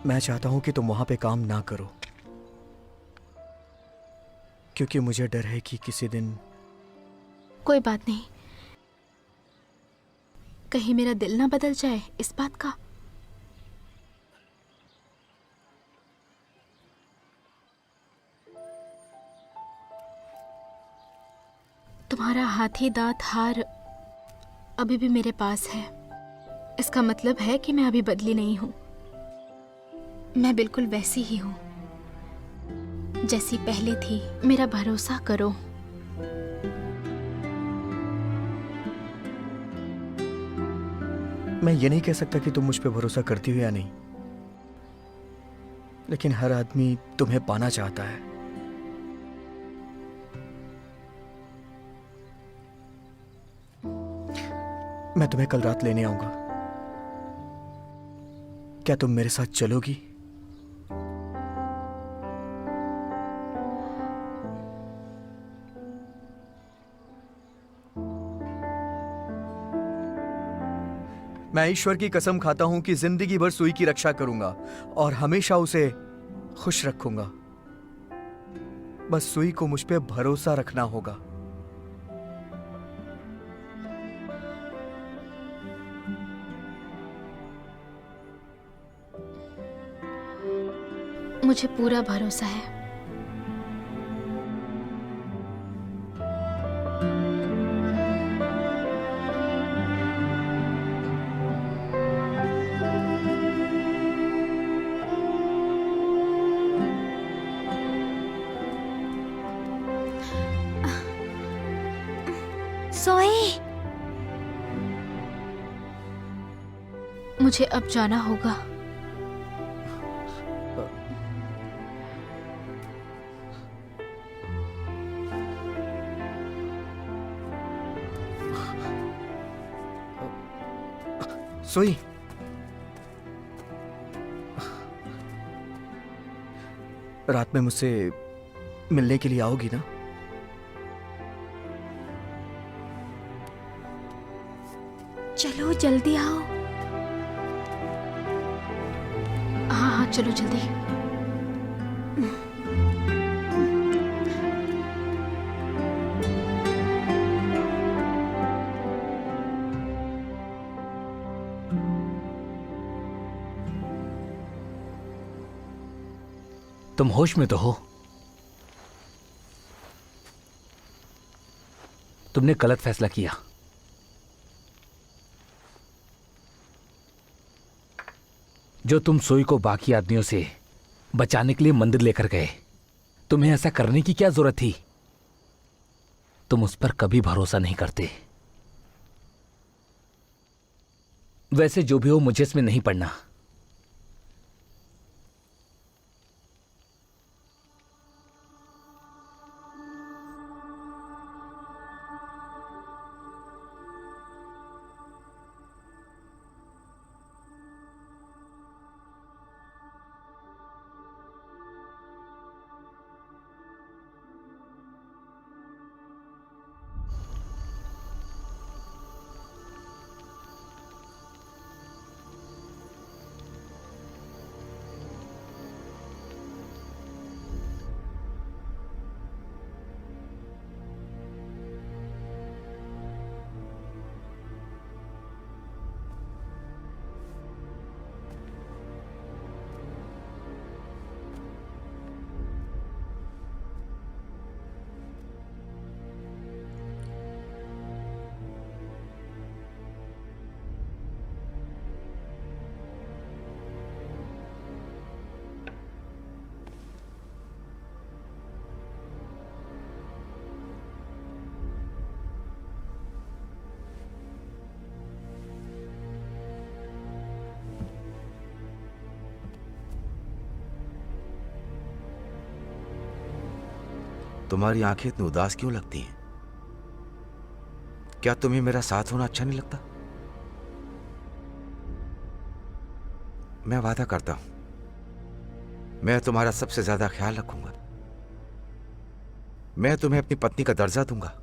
मैं चाहता हूं कि तुम वहां पे काम ना करो, क्योंकि मुझे डर है कि किसी दिन। कोई बात नहीं, कहीं मेरा दिल ना बदल जाए इस बात का। तुम्हारा हाथी दांत हार अभी भी मेरे पास है। इसका मतलब है कि मैं अभी बदली नहीं हूं। मैं बिल्कुल वैसी ही हूं जैसी पहले थी। मेरा भरोसा करो। मैं ये नहीं कह सकता कि तुम मुझ पे भरोसा करती हो या नहीं, लेकिन हर आदमी तुम्हें पाना चाहता है। मैं तुम्हें कल रात लेने आऊंगा। क्या तुम मेरे साथ चलोगी? मैं ईश्वर की कसम खाता हूं कि जिंदगी भर सुई की रक्षा करूंगा और हमेशा उसे खुश रखूंगा। बस सुई को मुझ पे भरोसा रखना होगा। मुझे पूरा भरोसा है। सोई, मुझे अब जाना होगा। सोई, रात में मुझसे मिलने के लिए आओगी ना? चलो जल्दी आओ। हाँ हाँ चलो जल्दी। तुम होश में तो हो? तुमने गलत फैसला किया। जो तुम सोई को बाकी आदमियों से बचाने के लिए मंदिर लेकर गए, तुम्हें ऐसा करने की क्या जरूरत थी? तुम उस पर कभी भरोसा नहीं करते। वैसे जो भी हो, मुझे इसमें नहीं पड़ना। तुम्हारी आंखें इतनी उदास क्यों लगती हैं? क्या तुम्हें मेरा साथ होना अच्छा नहीं लगता? मैं वादा करता हूं, मैं तुम्हारा सबसे ज्यादा ख्याल रखूंगा। मैं तुम्हें अपनी पत्नी का दर्जा दूंगा।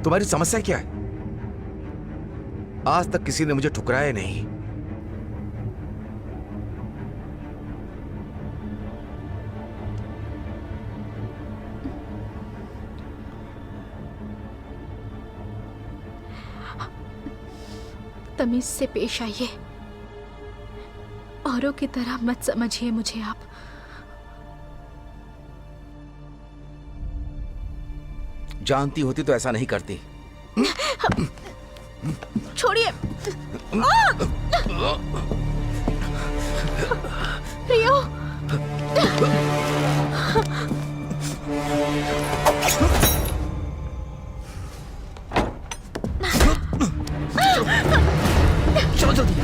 तुम्हारी समस्या क्या है? आज तक किसी ने मुझे ठुकराया नहीं। तमीज से पेश आइए, औरों की तरह मत समझिए मुझे आप। जानती होती तो ऐसा नहीं करती। छोड़िए। रियो, चलो जल्दी।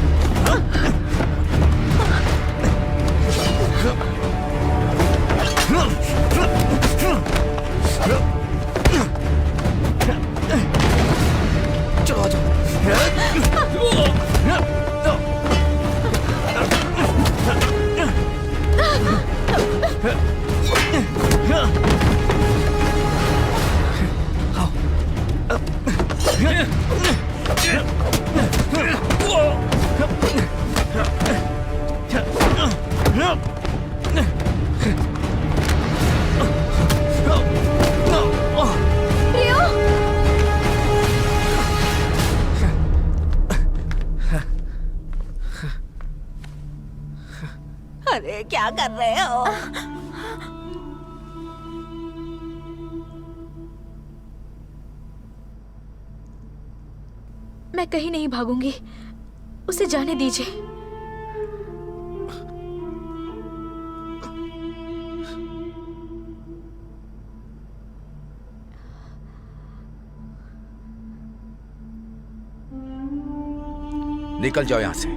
चलो आ जाओ। क्या कर रहे हो? मैं कहीं नहीं भागूंगी, उसे जाने दीजिए। निकल जाओ यहां से।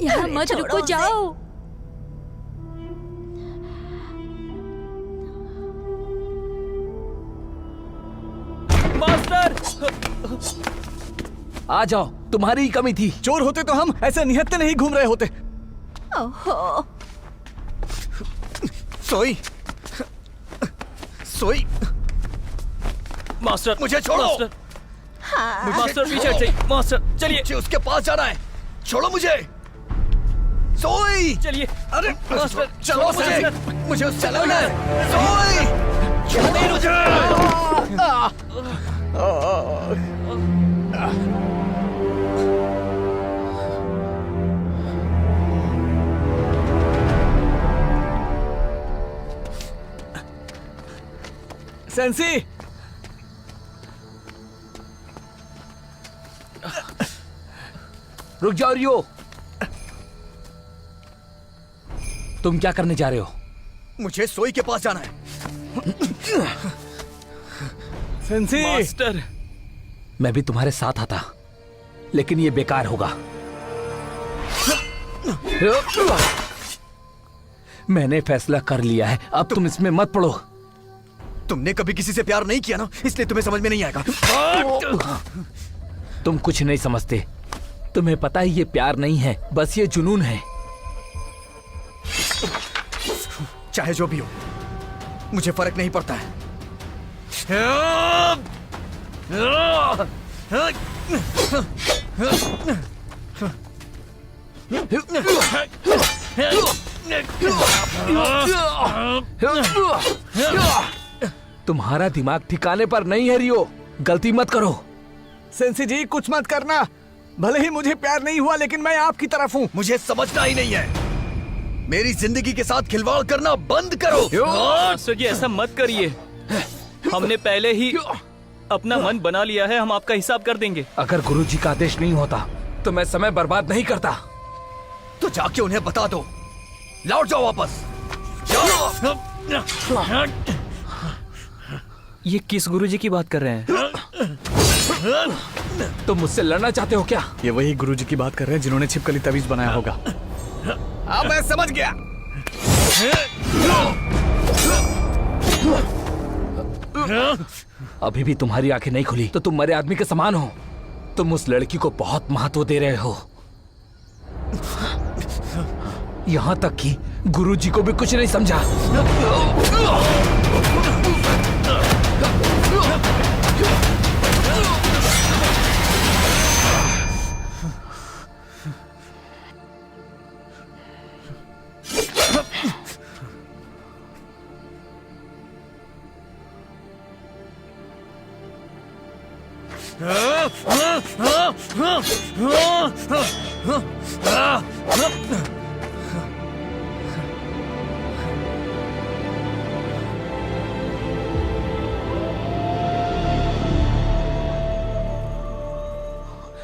यहाँ मत रुको, जाओ। मास्टर, आ जाओ, तुम्हारी ही कमी थी। चोर होते तो हम ऐसे निहत्ते नहीं घूम रहे होते। ओहो, सोई, सोई, मास्टर मुझे छोड़ो। मास्टर, हाँ। मास्टर पीछे हटिए। मास्टर चलिए, मुझे उसके पास जाना है, छोड़ो मुझे। सोई, चलिए। अरे मास्टर चलो मुझे, मुझे उससे चलना है। सोई, छोड़ो मुझे। सेंसी, रुक जाओ रियो, तुम क्या करने जा रहे हो? मुझे सोई के पास जाना है। सेंसी, मास्टर, मैं भी तुम्हारे साथ आता, लेकिन ये बेकार होगा। मैंने फैसला कर लिया है, अब तुम इसमें मत पड़ो। तुमने कभी किसी से प्यार नहीं किया ना, इसलिए तुम्हें समझ में नहीं आएगा। तुम कुछ नहीं समझते। तुम्हें पता है ये प्यार नहीं है, बस ये जुनून है। चाहे जो भी हो, मुझे फर्क नहीं पड़ता है। तुम्हारा दिमाग ठिकाने पर नहीं है रियो, गलती मत करो। सेंसी जी कुछ मत करना। भले ही मुझे प्यार नहीं हुआ, लेकिन मैं आपकी तरफ हूँ। मुझे समझना ही नहीं है। मेरी जिंदगी के साथ खिलवाड़ करना बंद करो। मास्टर जी ऐसा मत करिए, हमने पहले ही अपना मन बना लिया है, हम आपका हिसाब कर देंगे। अगर गुरुजी का आदेश नहीं होता तो मैं समय बर्बाद नहीं करता। तो जाके उन्हें बता दो, लौट जाओ वापस। जाओ। ये किस गुरुजी की बात कर रहे हैं? तुम मुझसे लड़ना चाहते हो क्या? ये वही गुरुजी की बात कर रहे हैं जिन्होंने छिपकली तवीज बनाया होगा। अब मैं समझ गया। अभी भी तुम्हारी आंखें नहीं खुली तो तुम मरे आदमी के समान हो। तुम उस लड़की को बहुत महत्व दे रहे हो, यहां तक कि गुरुजी को भी कुछ नहीं समझा।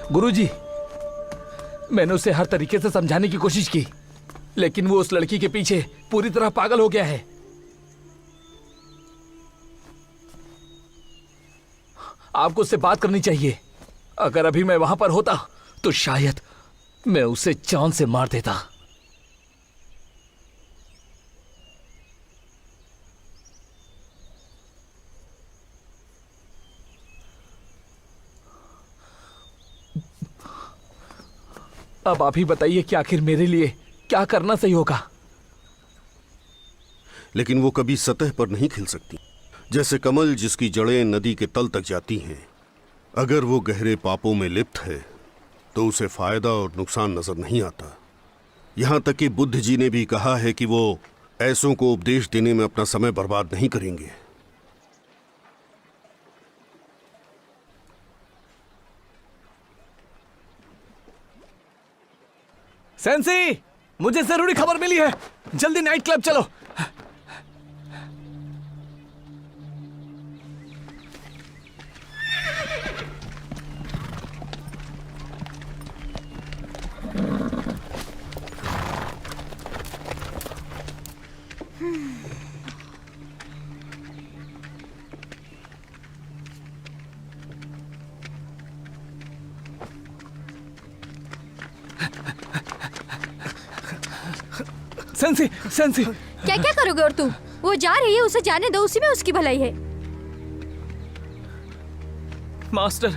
गुरुजी, मैंने उसे हर तरीके से समझाने की कोशिश की, लेकिन वो उस लड़की के पीछे पूरी तरह पागल हो गया है। आपको उससे बात करनी चाहिए। अगर अभी मैं वहां पर होता तो शायद मैं उसे जान से मार देता। अब आप ही बताइए कि आखिर मेरे लिए क्या करना सही होगा। लेकिन वो कभी सतह पर नहीं खिल सकती, जैसे कमल जिसकी जड़ें नदी के तल तक जाती हैं। अगर वो गहरे पापों में लिप्त है तो उसे फायदा और नुकसान नजर नहीं आता। यहां तक कि बुद्ध जी ने भी कहा है कि वो ऐसों को उपदेश देने में अपना समय बर्बाद नहीं करेंगे। सेंसी, मुझे जरूरी खबर मिली है, जल्दी नाइट क्लब चलो। सेंसी, सेंसी, क्या क्या करोगे? और तू? वो जा रही है, उसे जाने दो, उसी में उसकी भलाई है। मास्टर,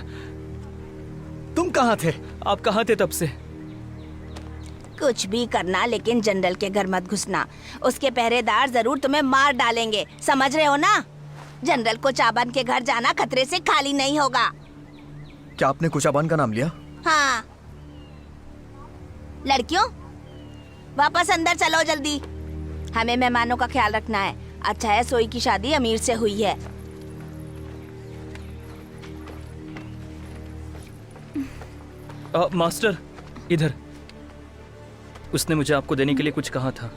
तुम कहाँ थे? आप कहाँ थे तब से? कुछ भी करना, लेकिन जनरल के घर मत घुसना। उसके पहरेदार जरूर तुम्हें मार डालेंगे, समझ रहे हो ना? जनरल कोचाबन के घर जाना खतरे से खाली नहीं होगा। क्या आपने कोचाबन का नाम लिया? हाँ। लड़कियों, वापस अंदर चलो जल्दी। हमें मेहमानों का ख्याल रखना है। अच्छा है सोई की शादी अमीर से हुई है। मास्टर, इधर। उसने मुझे आपको देने के लिए कुछ कहा था।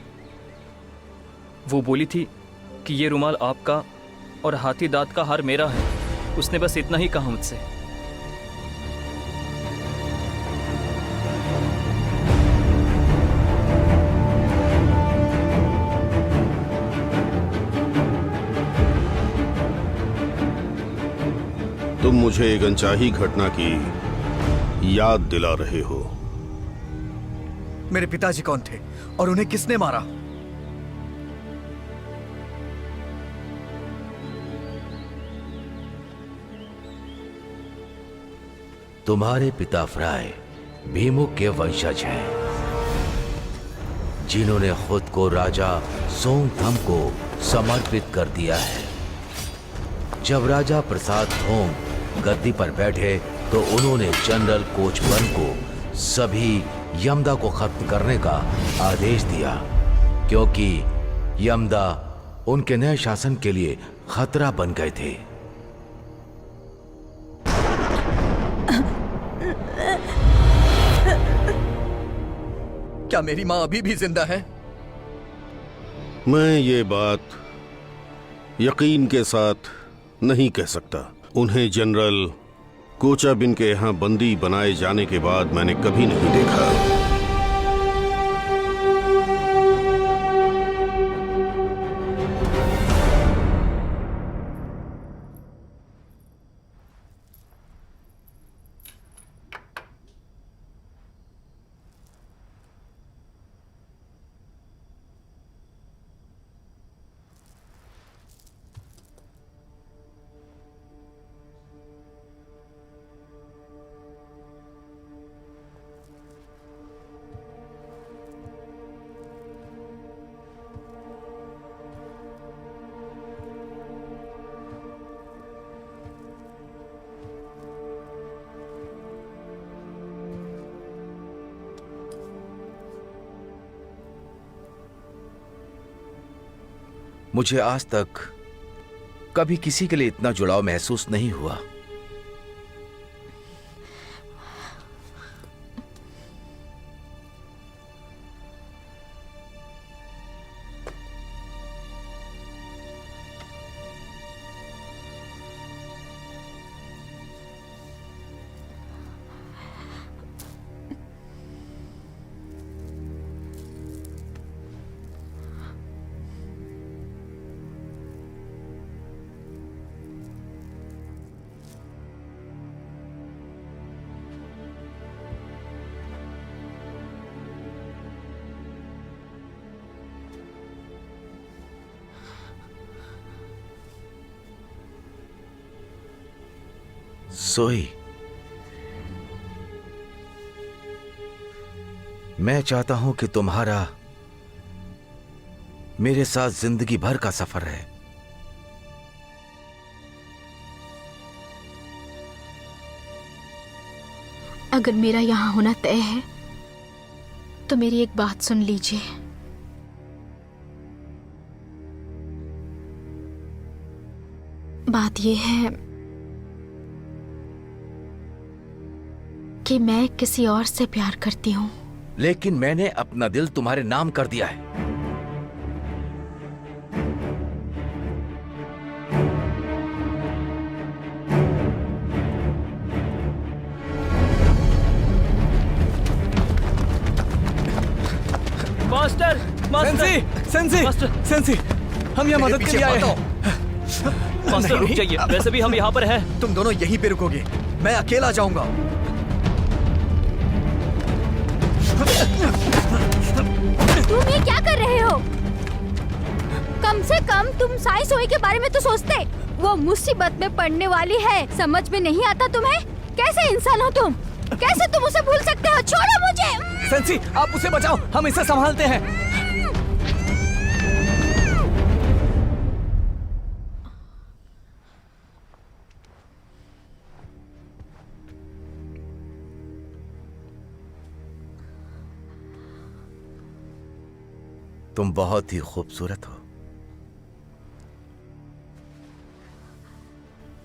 वो बोली थी कि ये रुमाल आपका और हाथी दांत का हार मेरा है। उसने बस इतना ही कहा मुझसे। तुम मुझे एक अनचाही घटना की याद दिला रहे हो। मेरे पिताजी कौन थे और उन्हें किसने मारा? तुम्हारे पिता फ्राय भीमुक के वंशज हैं, जिन्होंने खुद को राजा सोंगथम को समर्पित कर दिया है। जब राजा प्रसाद थोंग गद्दी पर बैठे तो उन्होंने जनरल कोचबन को सभी यमदा को खत्म करने का आदेश दिया, क्योंकि यमदा उनके नए शासन के लिए खतरा बन गए थे। क्या मेरी माँ अभी भी जिंदा है? मैं ये बात यकीन के साथ नहीं कह सकता। उन्हें जनरल कोचाबिन के यहाँ बंदी बनाए जाने के बाद मैंने कभी नहीं देखा। मुझे आज तक कभी किसी के लिए इतना जुड़ाव महसूस नहीं हुआ। सोई, मैं चाहता हूं कि तुम्हारा मेरे साथ जिंदगी भर का सफर है। अगर मेरा यहाँ होना तय है तो मेरी एक बात सुन लीजिए। बात यह है कि मैं किसी और से प्यार करती हूँ। लेकिन मैंने अपना दिल तुम्हारे नाम कर दिया है। मास्टर, सेंसी, सेंसी, सेंसी, हम यहाँ मदद के लिए आए हैं। मास्टर रुक जाइए, वैसे भी हम यहाँ पर हैं। तुम दोनों यहीं पे रुकोगे, मैं अकेला जाऊंगा। तुम ये क्या कर रहे हो? कम से कम तुम साई सोई के बारे में तो सोचते। वो मुसीबत में पड़ने वाली है, समझ में नहीं आता तुम्हें? कैसे इंसान हो तुम? कैसे तुम उसे भूल सकते हो? छोड़ो मुझे। सेंसी, आप उसे बचाओ, हम इसे संभालते हैं। तुम बहुत ही खूबसूरत हो।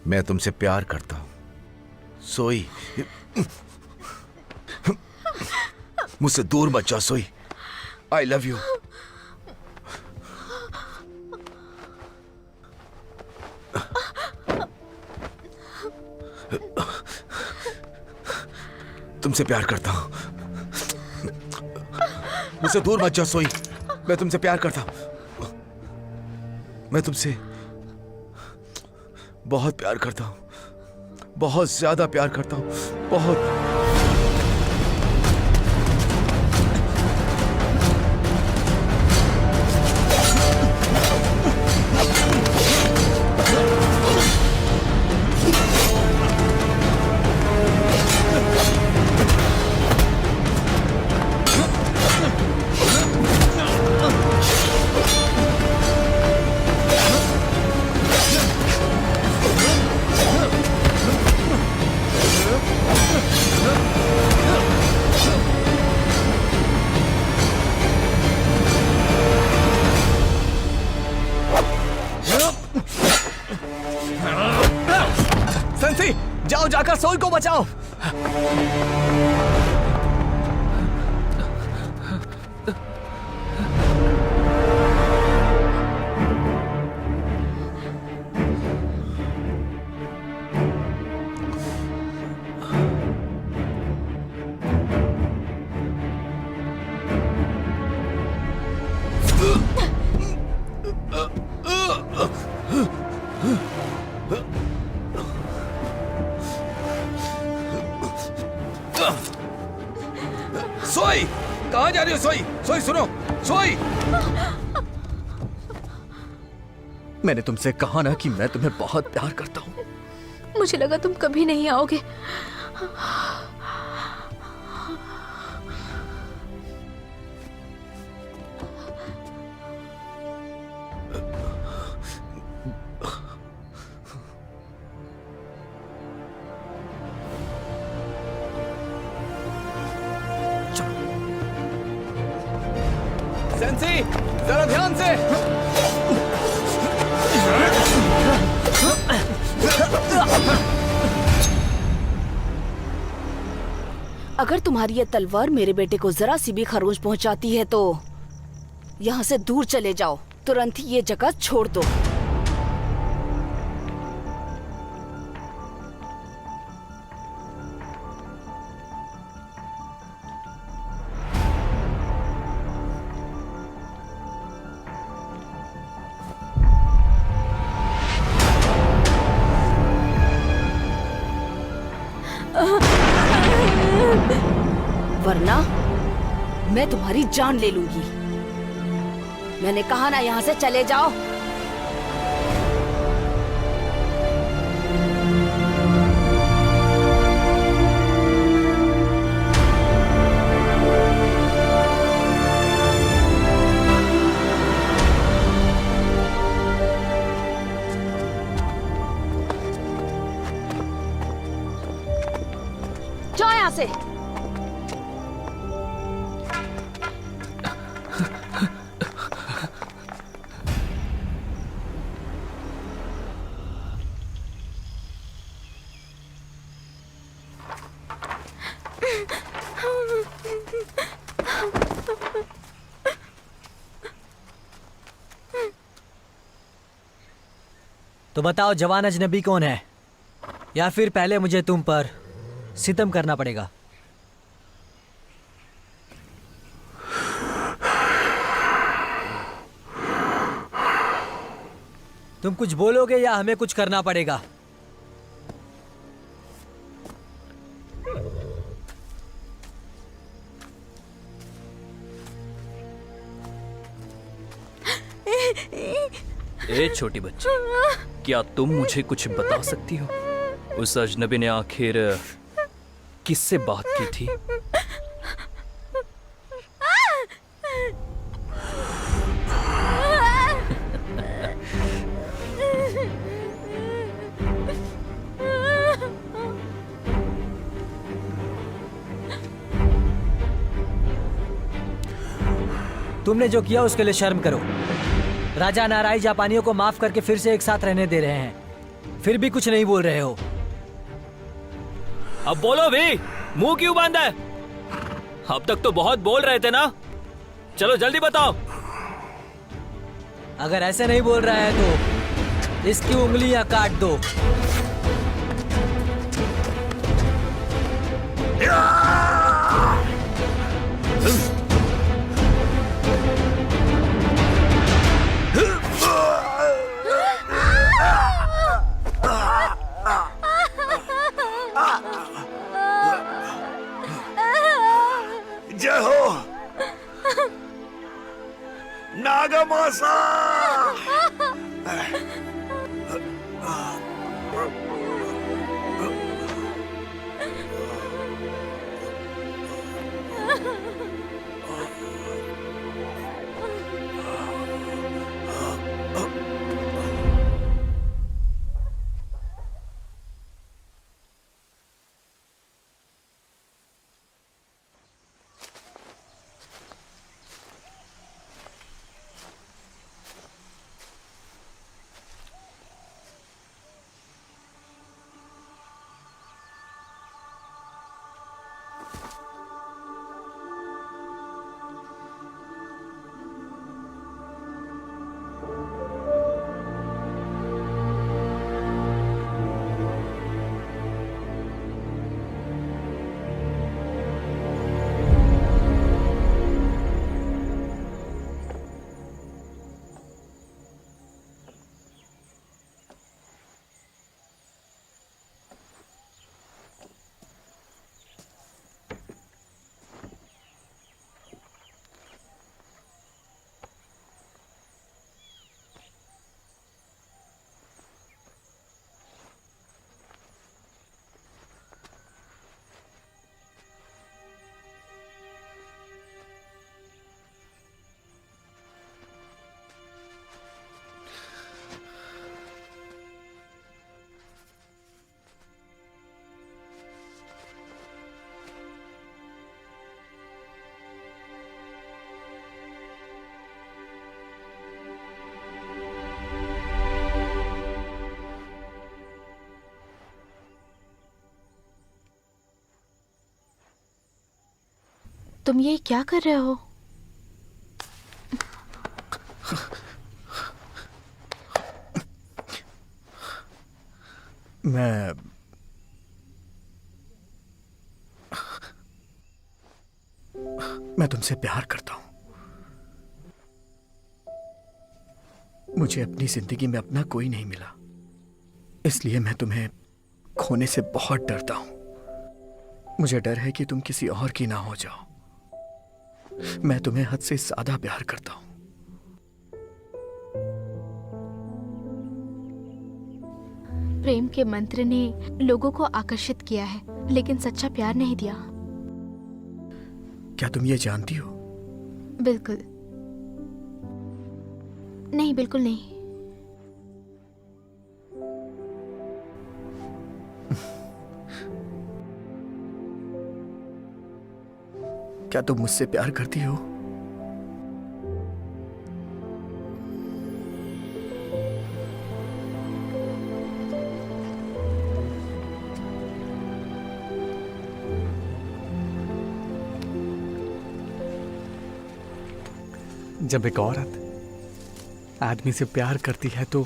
मैं तुमसे प्यार करता हूं सोई। मुझसे दूर मत जाओ सोई। I love you. तुमसे प्यार करता हूं। मुझसे दूर मत जाओ सोई। मैं तुमसे प्यार करता हूं। मैं तुमसे बहुत प्यार करता हूं। बहुत ज्यादा प्यार करता हूं। बहुत। सेंसी, जाओ, जाकर सोई को बचाओ। सोई, कहां जा रही हो सोई? सोई सुनो, सोई। मैंने तुमसे कहा ना कि मैं तुम्हें बहुत प्यार करता हूं। मुझे लगा तुम कभी नहीं आओगे। सेंसी, जरा ध्यान से। अगर तुम्हारी ये तलवार मेरे बेटे को जरा सी भी खरोंच पहुंचाती है तो यहाँ से दूर चले जाओ। तुरंत ही ये जगह छोड़ दो। वरना मैं तुम्हारी जान ले लूंगी। मैंने कहा ना, यहाँ से चले जाओ। जाओ यहाँ से। तो बताओ जवान अजनबी कौन है, या फिर पहले मुझे तुम पर सितम करना पड़ेगा? तुम कुछ बोलोगे या हमें कुछ करना पड़ेगा? ए छोटी बच्ची, क्या तुम मुझे कुछ बता सकती हो? उस अजनबी ने आखिर किससे बात की थी? तुमने जो किया उसके लिए शर्म करो। राजा नाराई जापानियों को माफ करके फिर से एक साथ रहने दे रहे हैं, फिर भी कुछ नहीं बोल रहे हो। अब बोलो भी, मुंह क्यों बांधा है? अब तक तो बहुत बोल रहे थे ना, चलो जल्दी बताओ। अगर ऐसे नहीं बोल रहा है तो इसकी उंगलियां काट दो। जय हो नागामासा। तुम ये क्या कर रहे हो? मैं तुमसे प्यार करता हूं। मुझे अपनी जिंदगी में अपना कोई नहीं मिला, इसलिए मैं तुम्हें खोने से बहुत डरता हूं। मुझे डर है कि तुम किसी और की ना हो जाओ। मैं तुम्हें हद से ज्यादा प्यार करता हूं। प्रेम के मंत्र ने लोगों को आकर्षित किया है, लेकिन सच्चा प्यार नहीं दिया। क्या तुम ये जानती हो? बिल्कुल नहीं, बिल्कुल नहीं। क्या तुम मुझसे प्यार करती हो? जब एक औरत आदमी से प्यार करती है तो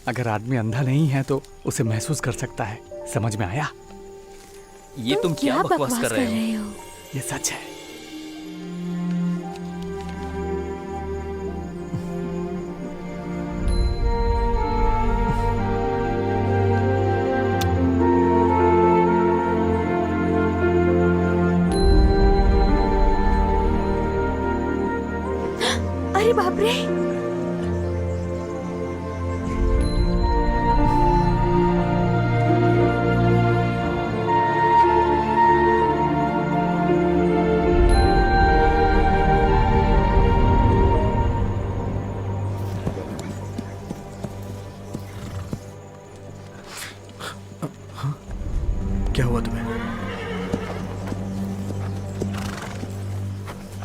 अगर आदमी अंधा नहीं है तो उसे महसूस कर सकता है। समझ में आया? ये तुम क्या बकवास कर रहे हो? ये सच है। अरे बाप रे! क्या हुआ तुम्हें?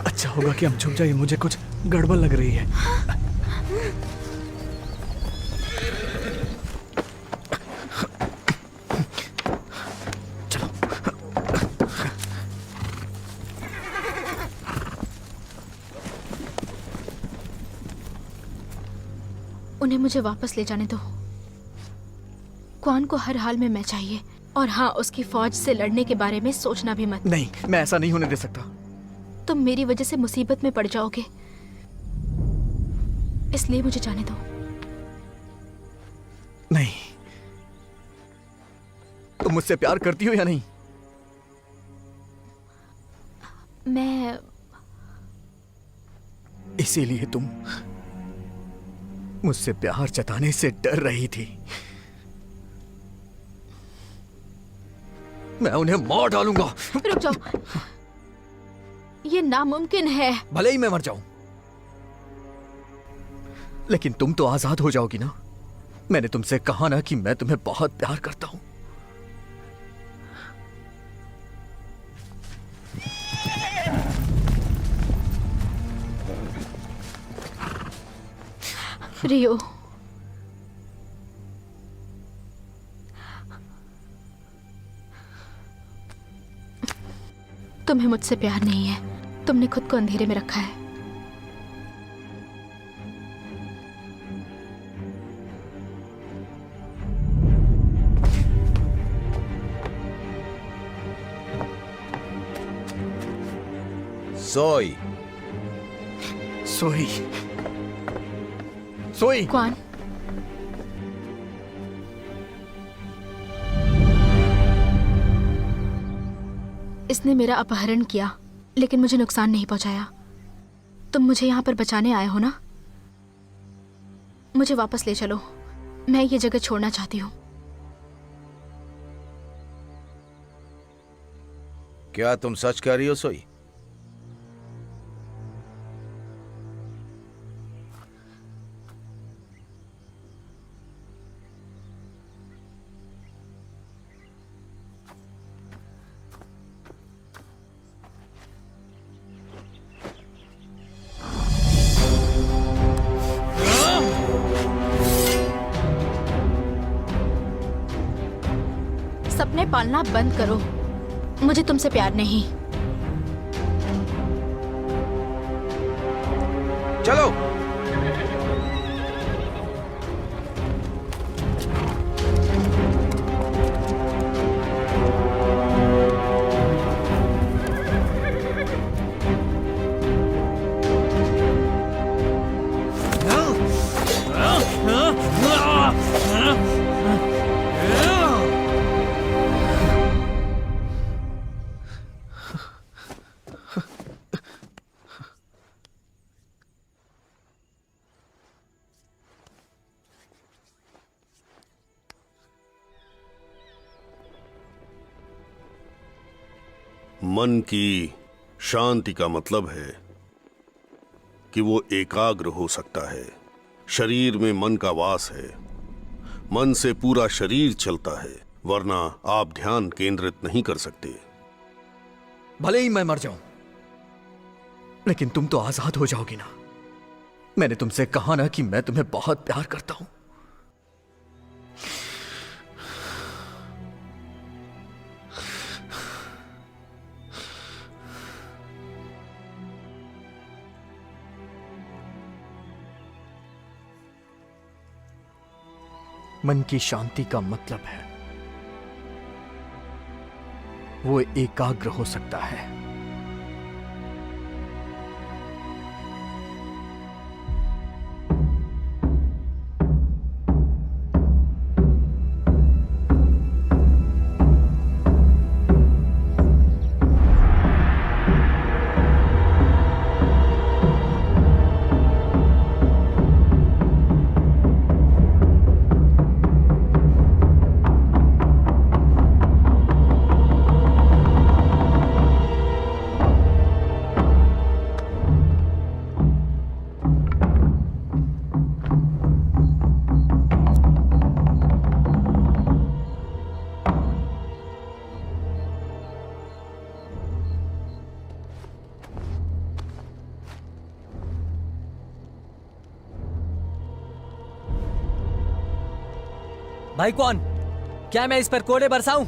अच्छा होगा कि हम छुप जाइए, मुझे कुछ गड़बड़ लग रही है। उन्हें मुझे वापस ले जाने दो। क्वान को हर हाल में मैं चाहिए। और हाँ, उसकी फौज से लड़ने के बारे में सोचना भी मत। नहीं, मैं ऐसा नहीं होने दे सकता। तुम मेरी वजह से मुसीबत में पड़ जाओगे, इसलिए मुझे जाने दो। नहीं। तुम मुझसे प्यार करती हो या नहीं? मैं इसीलिए तुम मुझसे प्यार जताने से डर रही थी। मैं उन्हें मार डालूंगा। रुक जाओ, ये नामुमकिन है। भले ही मैं मर जाऊं, लेकिन तुम तो आजाद हो जाओगी ना। मैंने तुमसे कहा ना कि मैं तुम्हें बहुत प्यार करता हूं। रियो, तुम्हें मुझसे प्यार नहीं है। तुमने खुद को अंधेरे में रखा है। सोई। सोई। सोई। क्वान, इसने मेरा अपहरण किया, लेकिन मुझे नुकसान नहीं पहुंचाया। तुम मुझे यहाँ पर बचाने आए हो ना? मुझे वापस ले चलो। मैं ये जगह छोड़ना चाहती हूँ। क्या तुम सच कह रही हो सोई? सपने पालना बंद करो। मुझे तुमसे प्यार नहीं। चलो। मन की शांति का मतलब है कि वो एकाग्र हो सकता है। शरीर में मन का वास है। मन से पूरा शरीर चलता है, वरना आप ध्यान केंद्रित नहीं कर सकते। भले ही मैं मर जाऊं, लेकिन तुम तो आजाद हो जाओगी ना। मैंने तुमसे कहा ना कि मैं तुम्हें बहुत प्यार करता हूं। मन की शांति का मतलब है वो एकाग्र हो सकता है। भाई कौन? क्या मैं इस पर कोड़े बरसाऊं?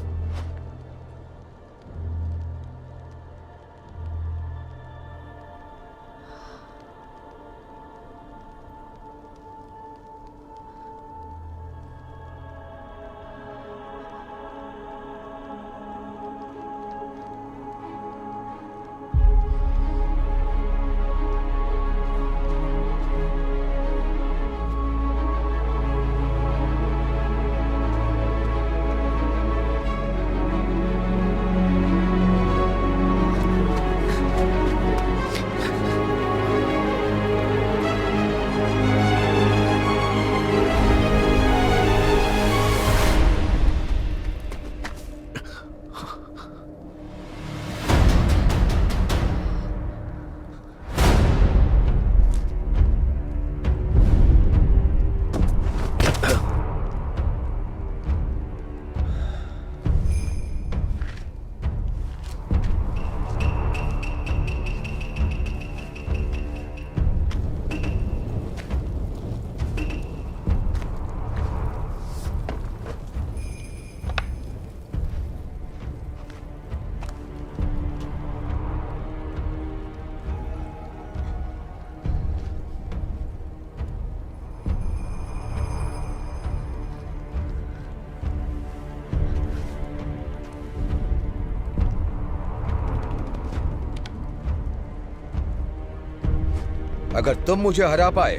अगर तुम मुझे हरा पाए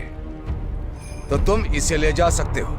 तो तुम इसे ले जा सकते हो।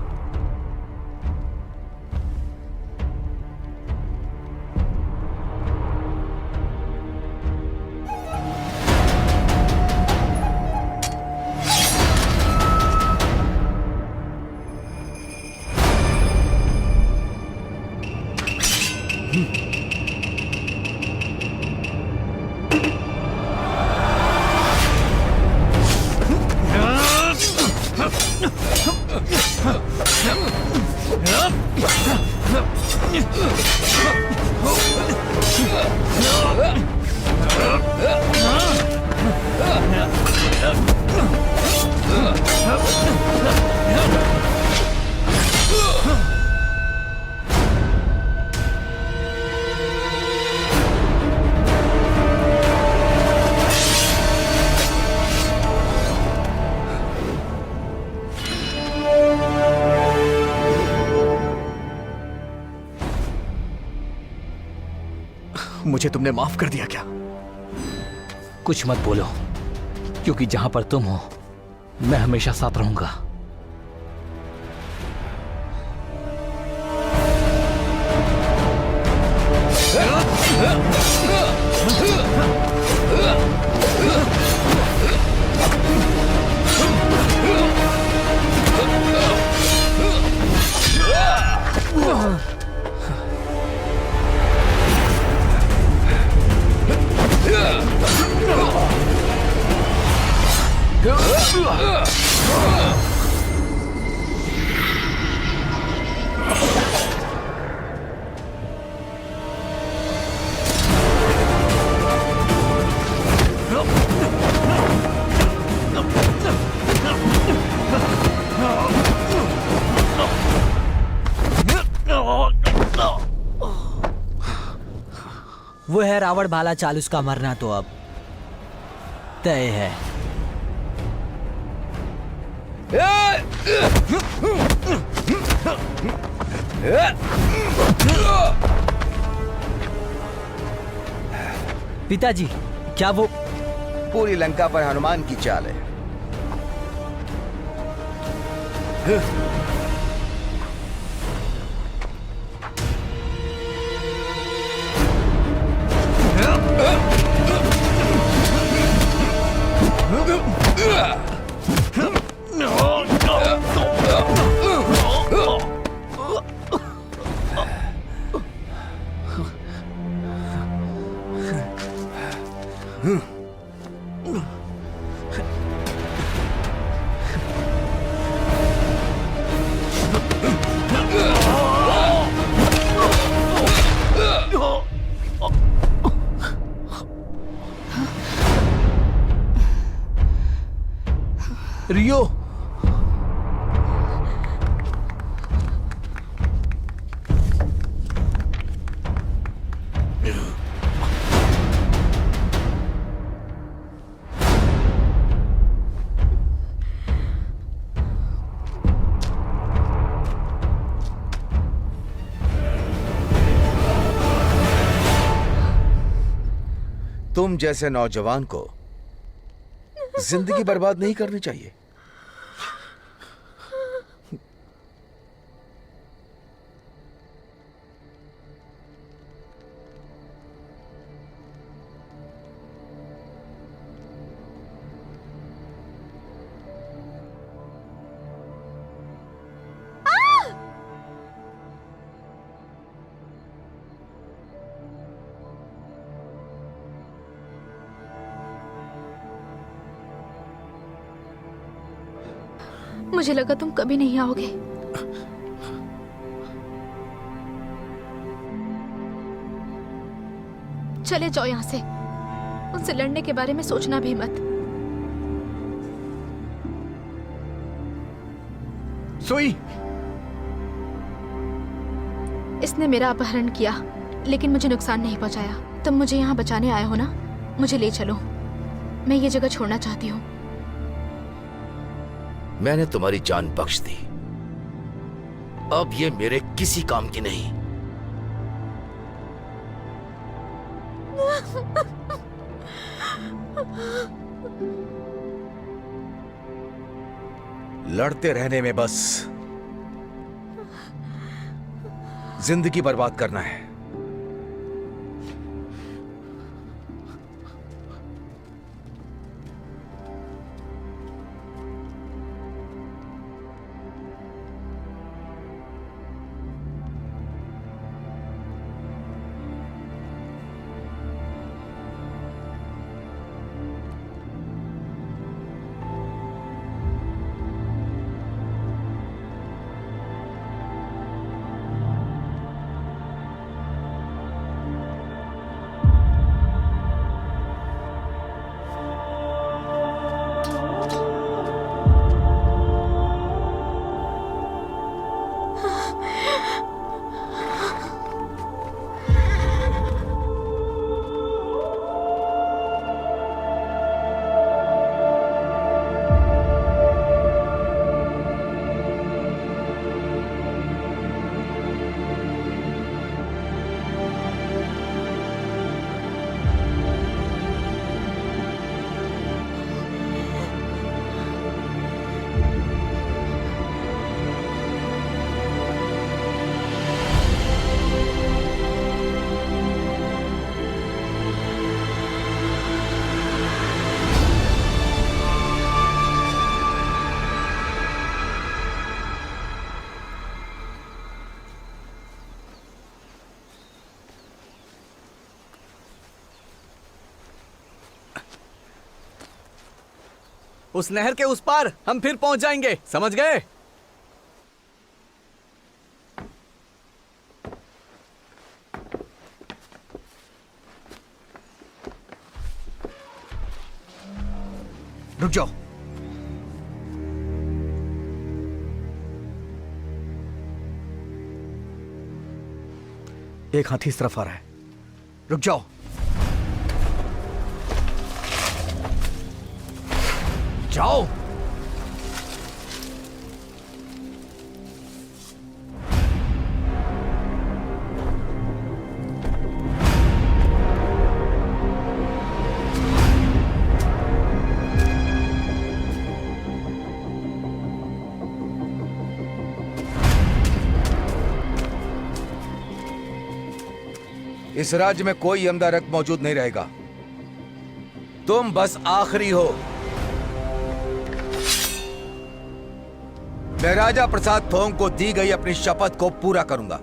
मुझे तुमने माफ कर दिया क्या? कुछ मत बोलो, क्योंकि जहां पर तुम हो मैं हमेशा साथ रहूंगा। वो है रावण भाला चाल, उसका मरना तो अब तय है। Yeah! पिताजी, क्या वो पूरी लंका पर हनुमान की चाल है। रियो, तुम जैसे नौजवान को जिंदगी बर्बाद नहीं करनी चाहिए। मुझे लगा तुम कभी नहीं आओगे। चले जाओ यहाँ से। उनसे लड़ने के बारे में सोचना भी मत। सुई, इसने मेरा अपहरण किया, लेकिन मुझे नुकसान नहीं पहुंचाया। तुम मुझे यहाँ बचाने आए हो ना? मुझे ले चलो, मैं ये जगह छोड़ना चाहती हूँ। मैंने तुम्हारी जान बख्श दी, अब ये मेरे किसी काम की नहीं। लड़ते रहने में बस जिंदगी बर्बाद करना है। उस नहर के उस पार हम फिर पहुंच जाएंगे, समझ गए? रुक जाओ। एक हाथी इस तरफ आ रहा है, रुक जाओ। जाओ। इस राज्य में कोई यमदारक मौजूद नहीं रहेगा। तुम बस आखिरी हो। मैं राजा प्रसाद थोंग को दी गई अपनी शपथ को पूरा करूंगा।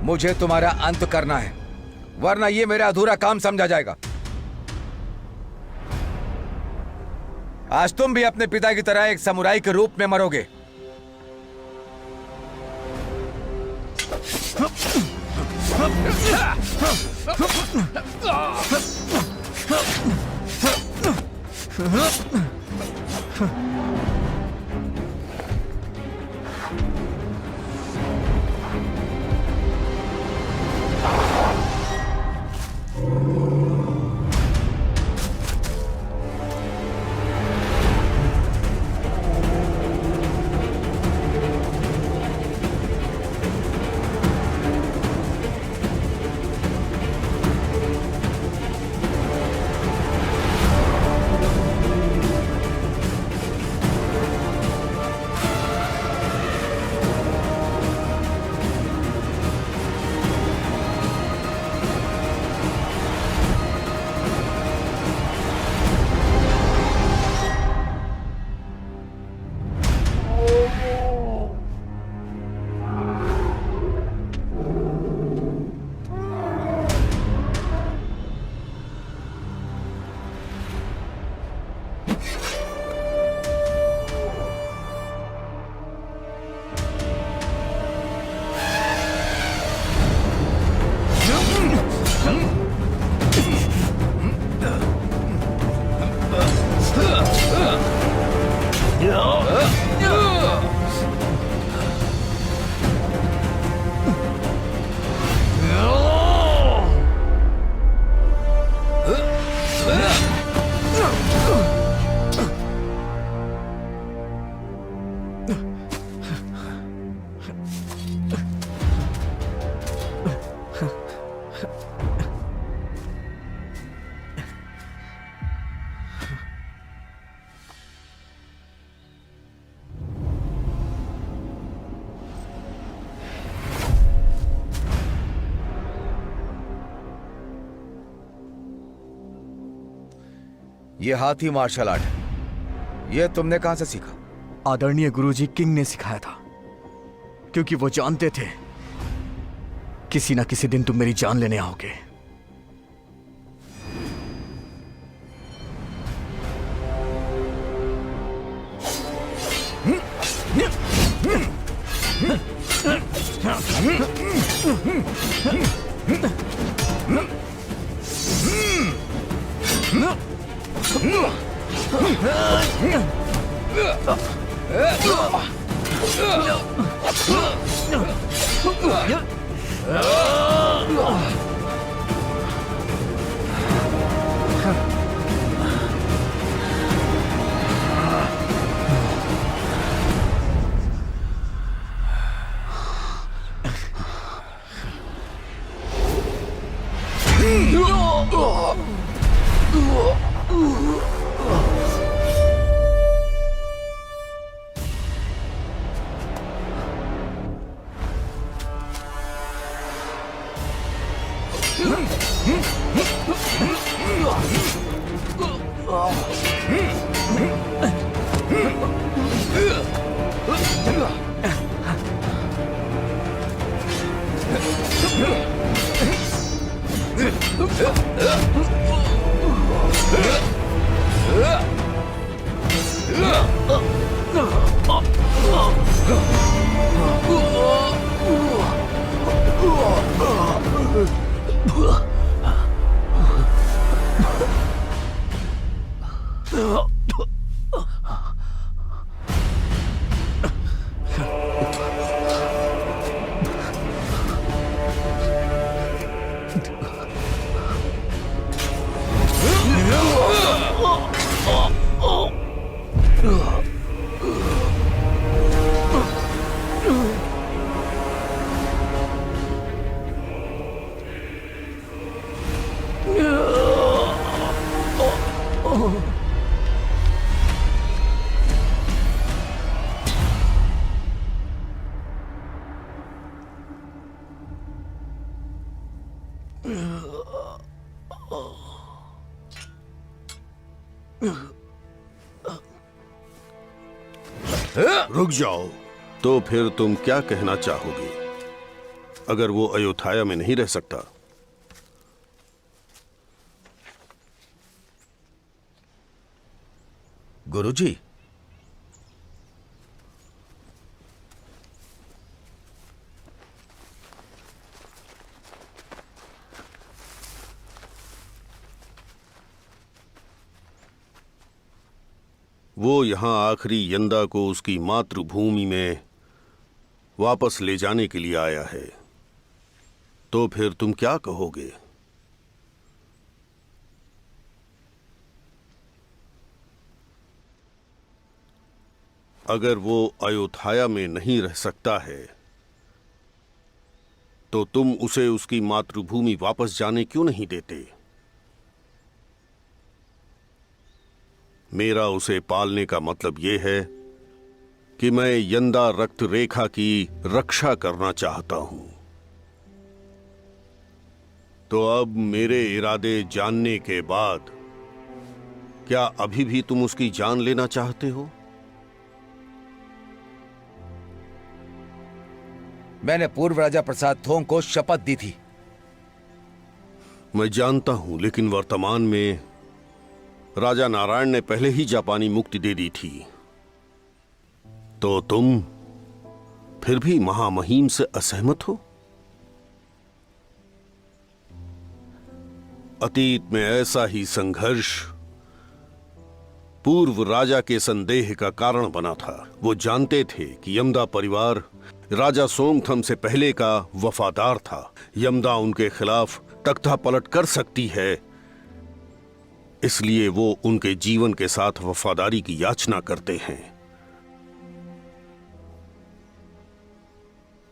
मुझे तुम्हारा अंत करना है, वरना यह मेरा अधूरा काम समझा जाएगा। आज तुम भी अपने पिता की तरह एक समुराई के रूप में मरोगे। ये हाथी मार्शल आर्ट है, ये तुमने कहां से सीखा? आदरणीय गुरुजी किंग ने सिखाया था, क्योंकि वो जानते थे किसी ना किसी दिन तुम मेरी जान लेने आओगे। रुक जाओ। तो फिर तुम क्या कहना चाहोगे अगर वो अयोध्या में नहीं रह सकता? गुरुजी, वो यहां आखिरी यंदा को उसकी मातृभूमि में वापस ले जाने के लिए आया है। तो फिर तुम क्या कहोगे? अगर वो अयोध्या में नहीं रह सकता है तो तुम उसे उसकी मातृभूमि वापस जाने क्यों नहीं देते? मेरा उसे पालने का मतलब यह है कि मैं यंदा रक्त रेखा की रक्षा करना चाहता हूं। तो अब मेरे इरादे जानने के बाद क्या अभी भी तुम उसकी जान लेना चाहते हो? मैंने पूर्व राजा प्रसाद थोंग को शपथ दी थी। मैं जानता हूं, लेकिन वर्तमान में राजा नारायण ने पहले ही जापानी मुक्ति दे दी थी। तो तुम फिर भी महामहिम से असहमत हो? अतीत में ऐसा ही संघर्ष पूर्व राजा के संदेह का कारण बना था। वो जानते थे कि यमदा परिवार राजा सोंगथम से पहले का वफादार था। यमदा उनके खिलाफ तख्ता पलट कर सकती है, इसलिए वो उनके जीवन के साथ वफादारी की याचना करते हैं।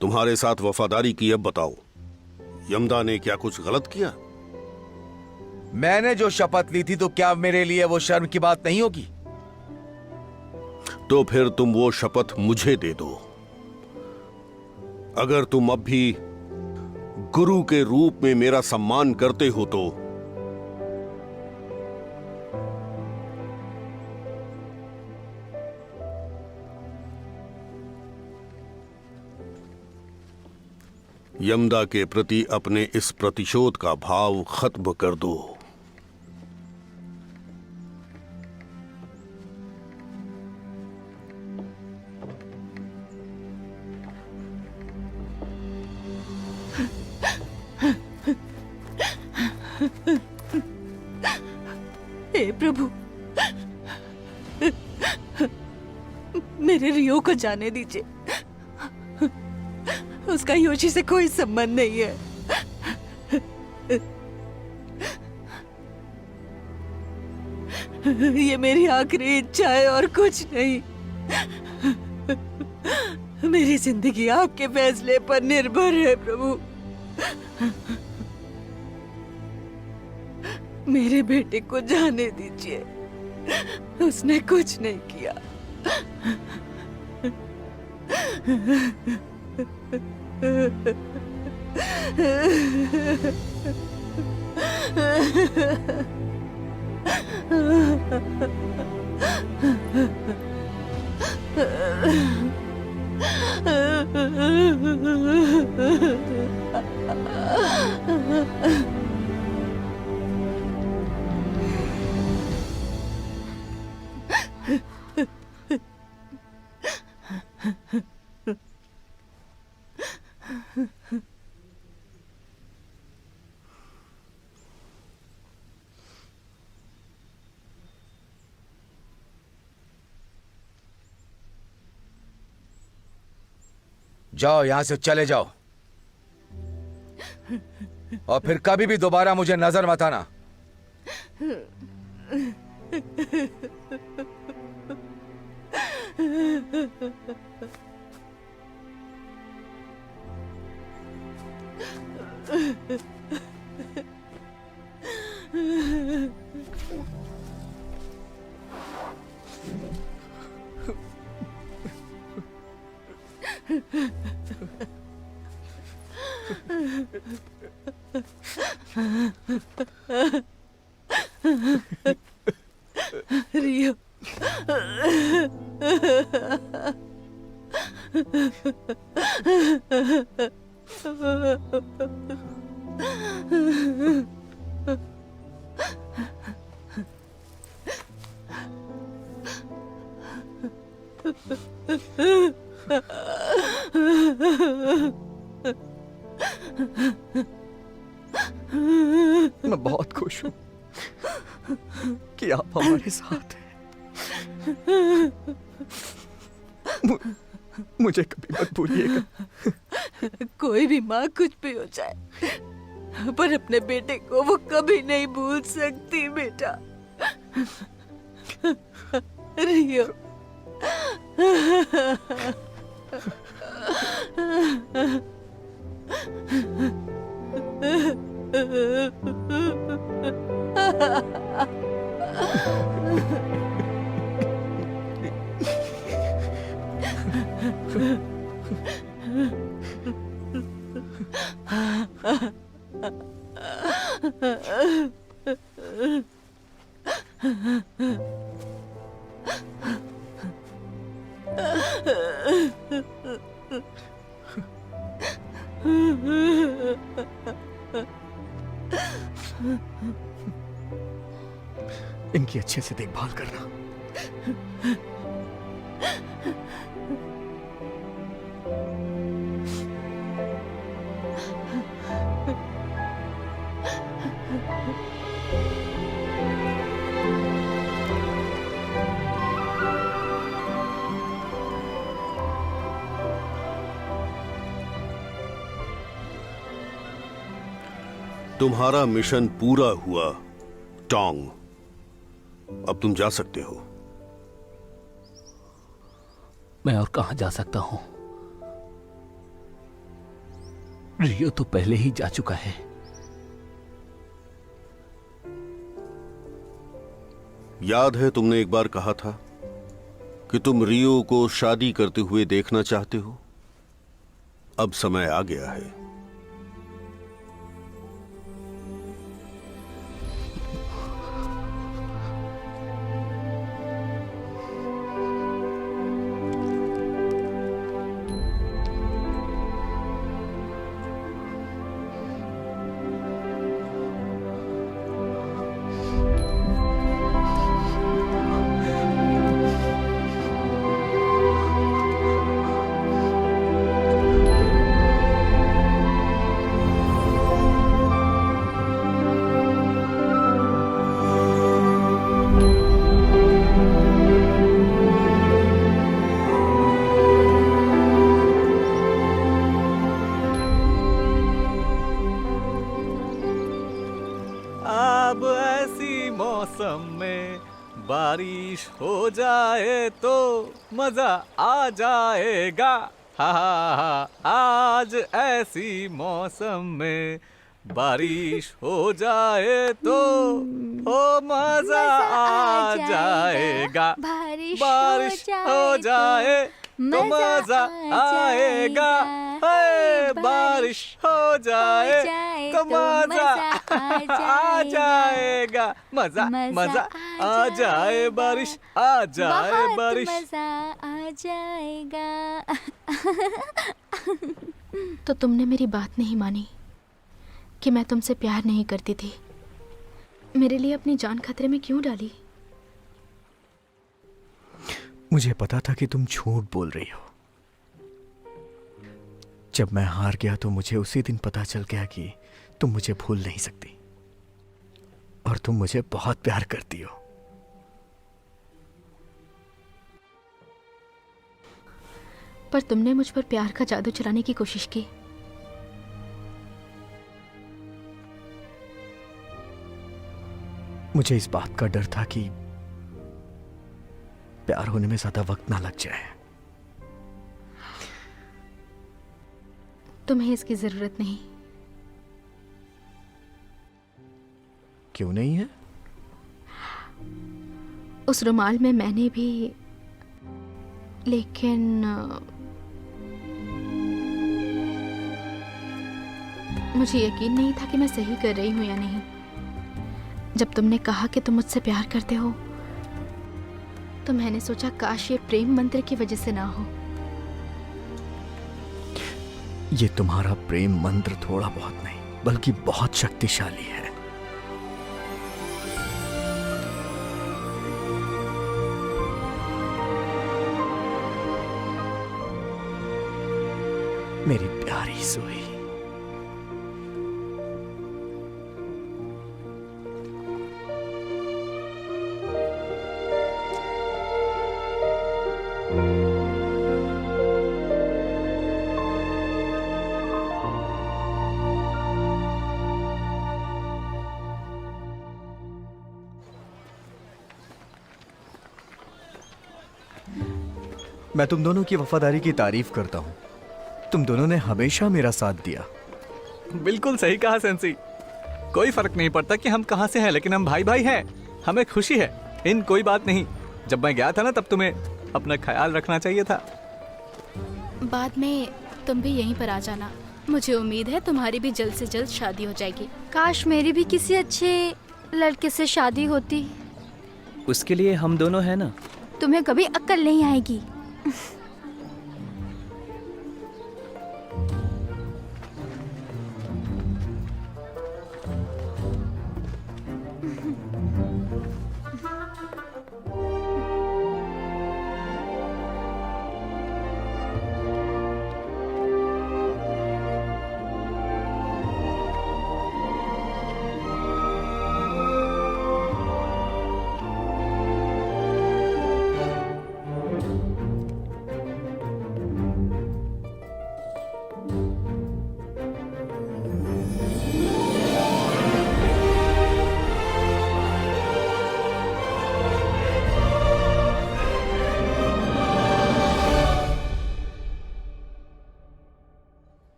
तुम्हारे साथ वफादारी की, अब बताओ, यमदा ने क्या कुछ गलत किया? मैंने जो शपथ ली थी, तो क्या मेरे लिए वो शर्म की बात नहीं होगी? तो फिर तुम वो शपथ मुझे दे दो। अगर तुम अब भी गुरु के रूप में मेरा सम्मान करते हो तो यमदा के प्रति अपने इस प्रतिशोध का भाव खत्म कर दो। हे प्रभु, मेरे रियो को जाने दीजिए। उसका योशी से कोई संबंध नहीं है। ये मेरी आखिरी इच्छा है और कुछ नहीं। मेरी जिंदगी आपके फैसले पर निर्भर है प्रभु। मेरे बेटे को जाने दीजिए, उसने कुछ नहीं किया। जाओ, यहां से चले जाओ और फिर कभी भी दोबारा मुझे नजर मत आना। रियो, मैं बहुत खुश हूं कि आप हमारे साथ हैं। मुझे कभी मत भूलिएगा। कोई भी माँ कुछ भी हो जाए, पर अपने बेटे को वो कभी नहीं भूल सकती बेटा। रियो। इनकी अच्छे से देखभाल करना। तुम्हारा मिशन पूरा हुआ टोंग। अब तुम जा सकते हो। मैं और कहां जा सकता हूं? रियो तो पहले ही जा चुका है। याद है तुमने एक बार कहा था कि तुम रियो को शादी करते हुए देखना चाहते हो? अब समय आ गया है। अब ऐसी मौसम में बारिश हो जाए तो मजा आ जाएगा। हा हा हा। आज ऐसी मौसम में बारिश हो जाए तो ओ मजा आ जाएगा। बारिश हो जाए तो मजा आएगा। बारिश हो जाए तो मजा आ जाएगा। मजा मजा आ जाए, बारिश आ जाए, बारिश मजा आ जाएगा। तो तुमने मेरी बात नहीं मानी कि मैं तुमसे प्यार नहीं करती थी। मेरे लिए अपनी जान खतरे में क्यों डाली? मुझे पता था कि तुम झूठ बोल रही हो। जब मैं हार गया तो मुझे उसी दिन पता चल गया कि तुम मुझे भूल नहीं सकती और तुम मुझे बहुत प्यार करती हो। पर तुमने मुझ पर प्यार का जादू चलाने की कोशिश की। मुझे इस बात का डर था कि प्यार होने में ज्यादा वक्त ना लग जाए। तुम्हें इसकी जरूरत नहीं। क्यों नहीं है? उस रुमाल में मैंने भी, लेकिन मुझे यकीन नहीं था कि मैं सही कर रही हूं या नहीं। जब तुमने कहा कि तुम मुझसे प्यार करते हो तो मैंने सोचा काश ये प्रेम मंत्र की वजह से ना हो। ये तुम्हारा प्रेम मंत्र थोड़ा बहुत नहीं बल्कि बहुत शक्तिशाली है। मेरी प्यारी सोई। मैं तुम दोनों की वफादारी की तारीफ करता हूं। तुम दोनों ने हमेशा मेरा साथ दिया। बिल्कुल सही कहा सेंसी। कोई फर्क नहीं पड़ता कि हम कहाँ से हैं, लेकिन हम भाई भाई हैं। हमें खुशी है, इन कोई बात नहीं। जब मैं गया था ना, तब तुम्हें अपना ख्याल रखना चाहिए था। बाद में तुम भी यहीं पर आ जाना। मुझे उम्मीद है तुम्हारी भी जल्द से जल्द शादी हो जाएगी। काश मेरी भी किसी अच्छे लड़के से शादी होती। उसके लिए हम दोनों हैं ना। तुम्हें कभी अक्ल नहीं आएगी।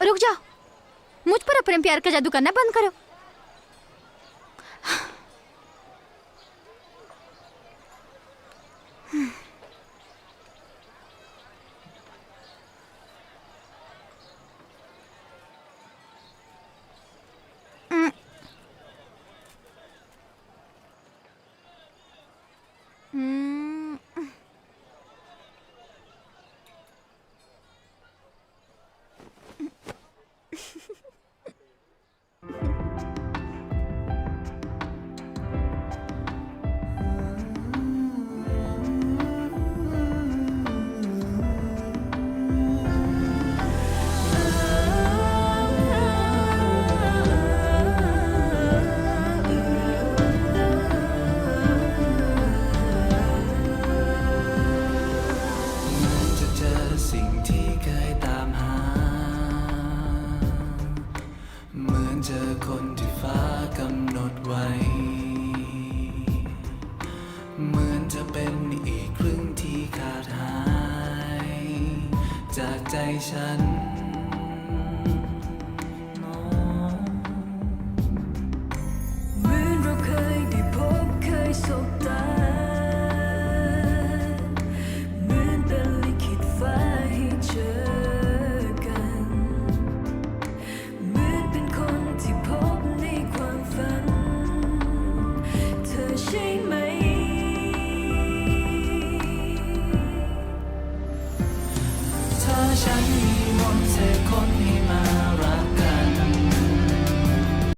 रुक जाओ, मुझ पर अपने प्यार का जादू करना बंद करो। Shame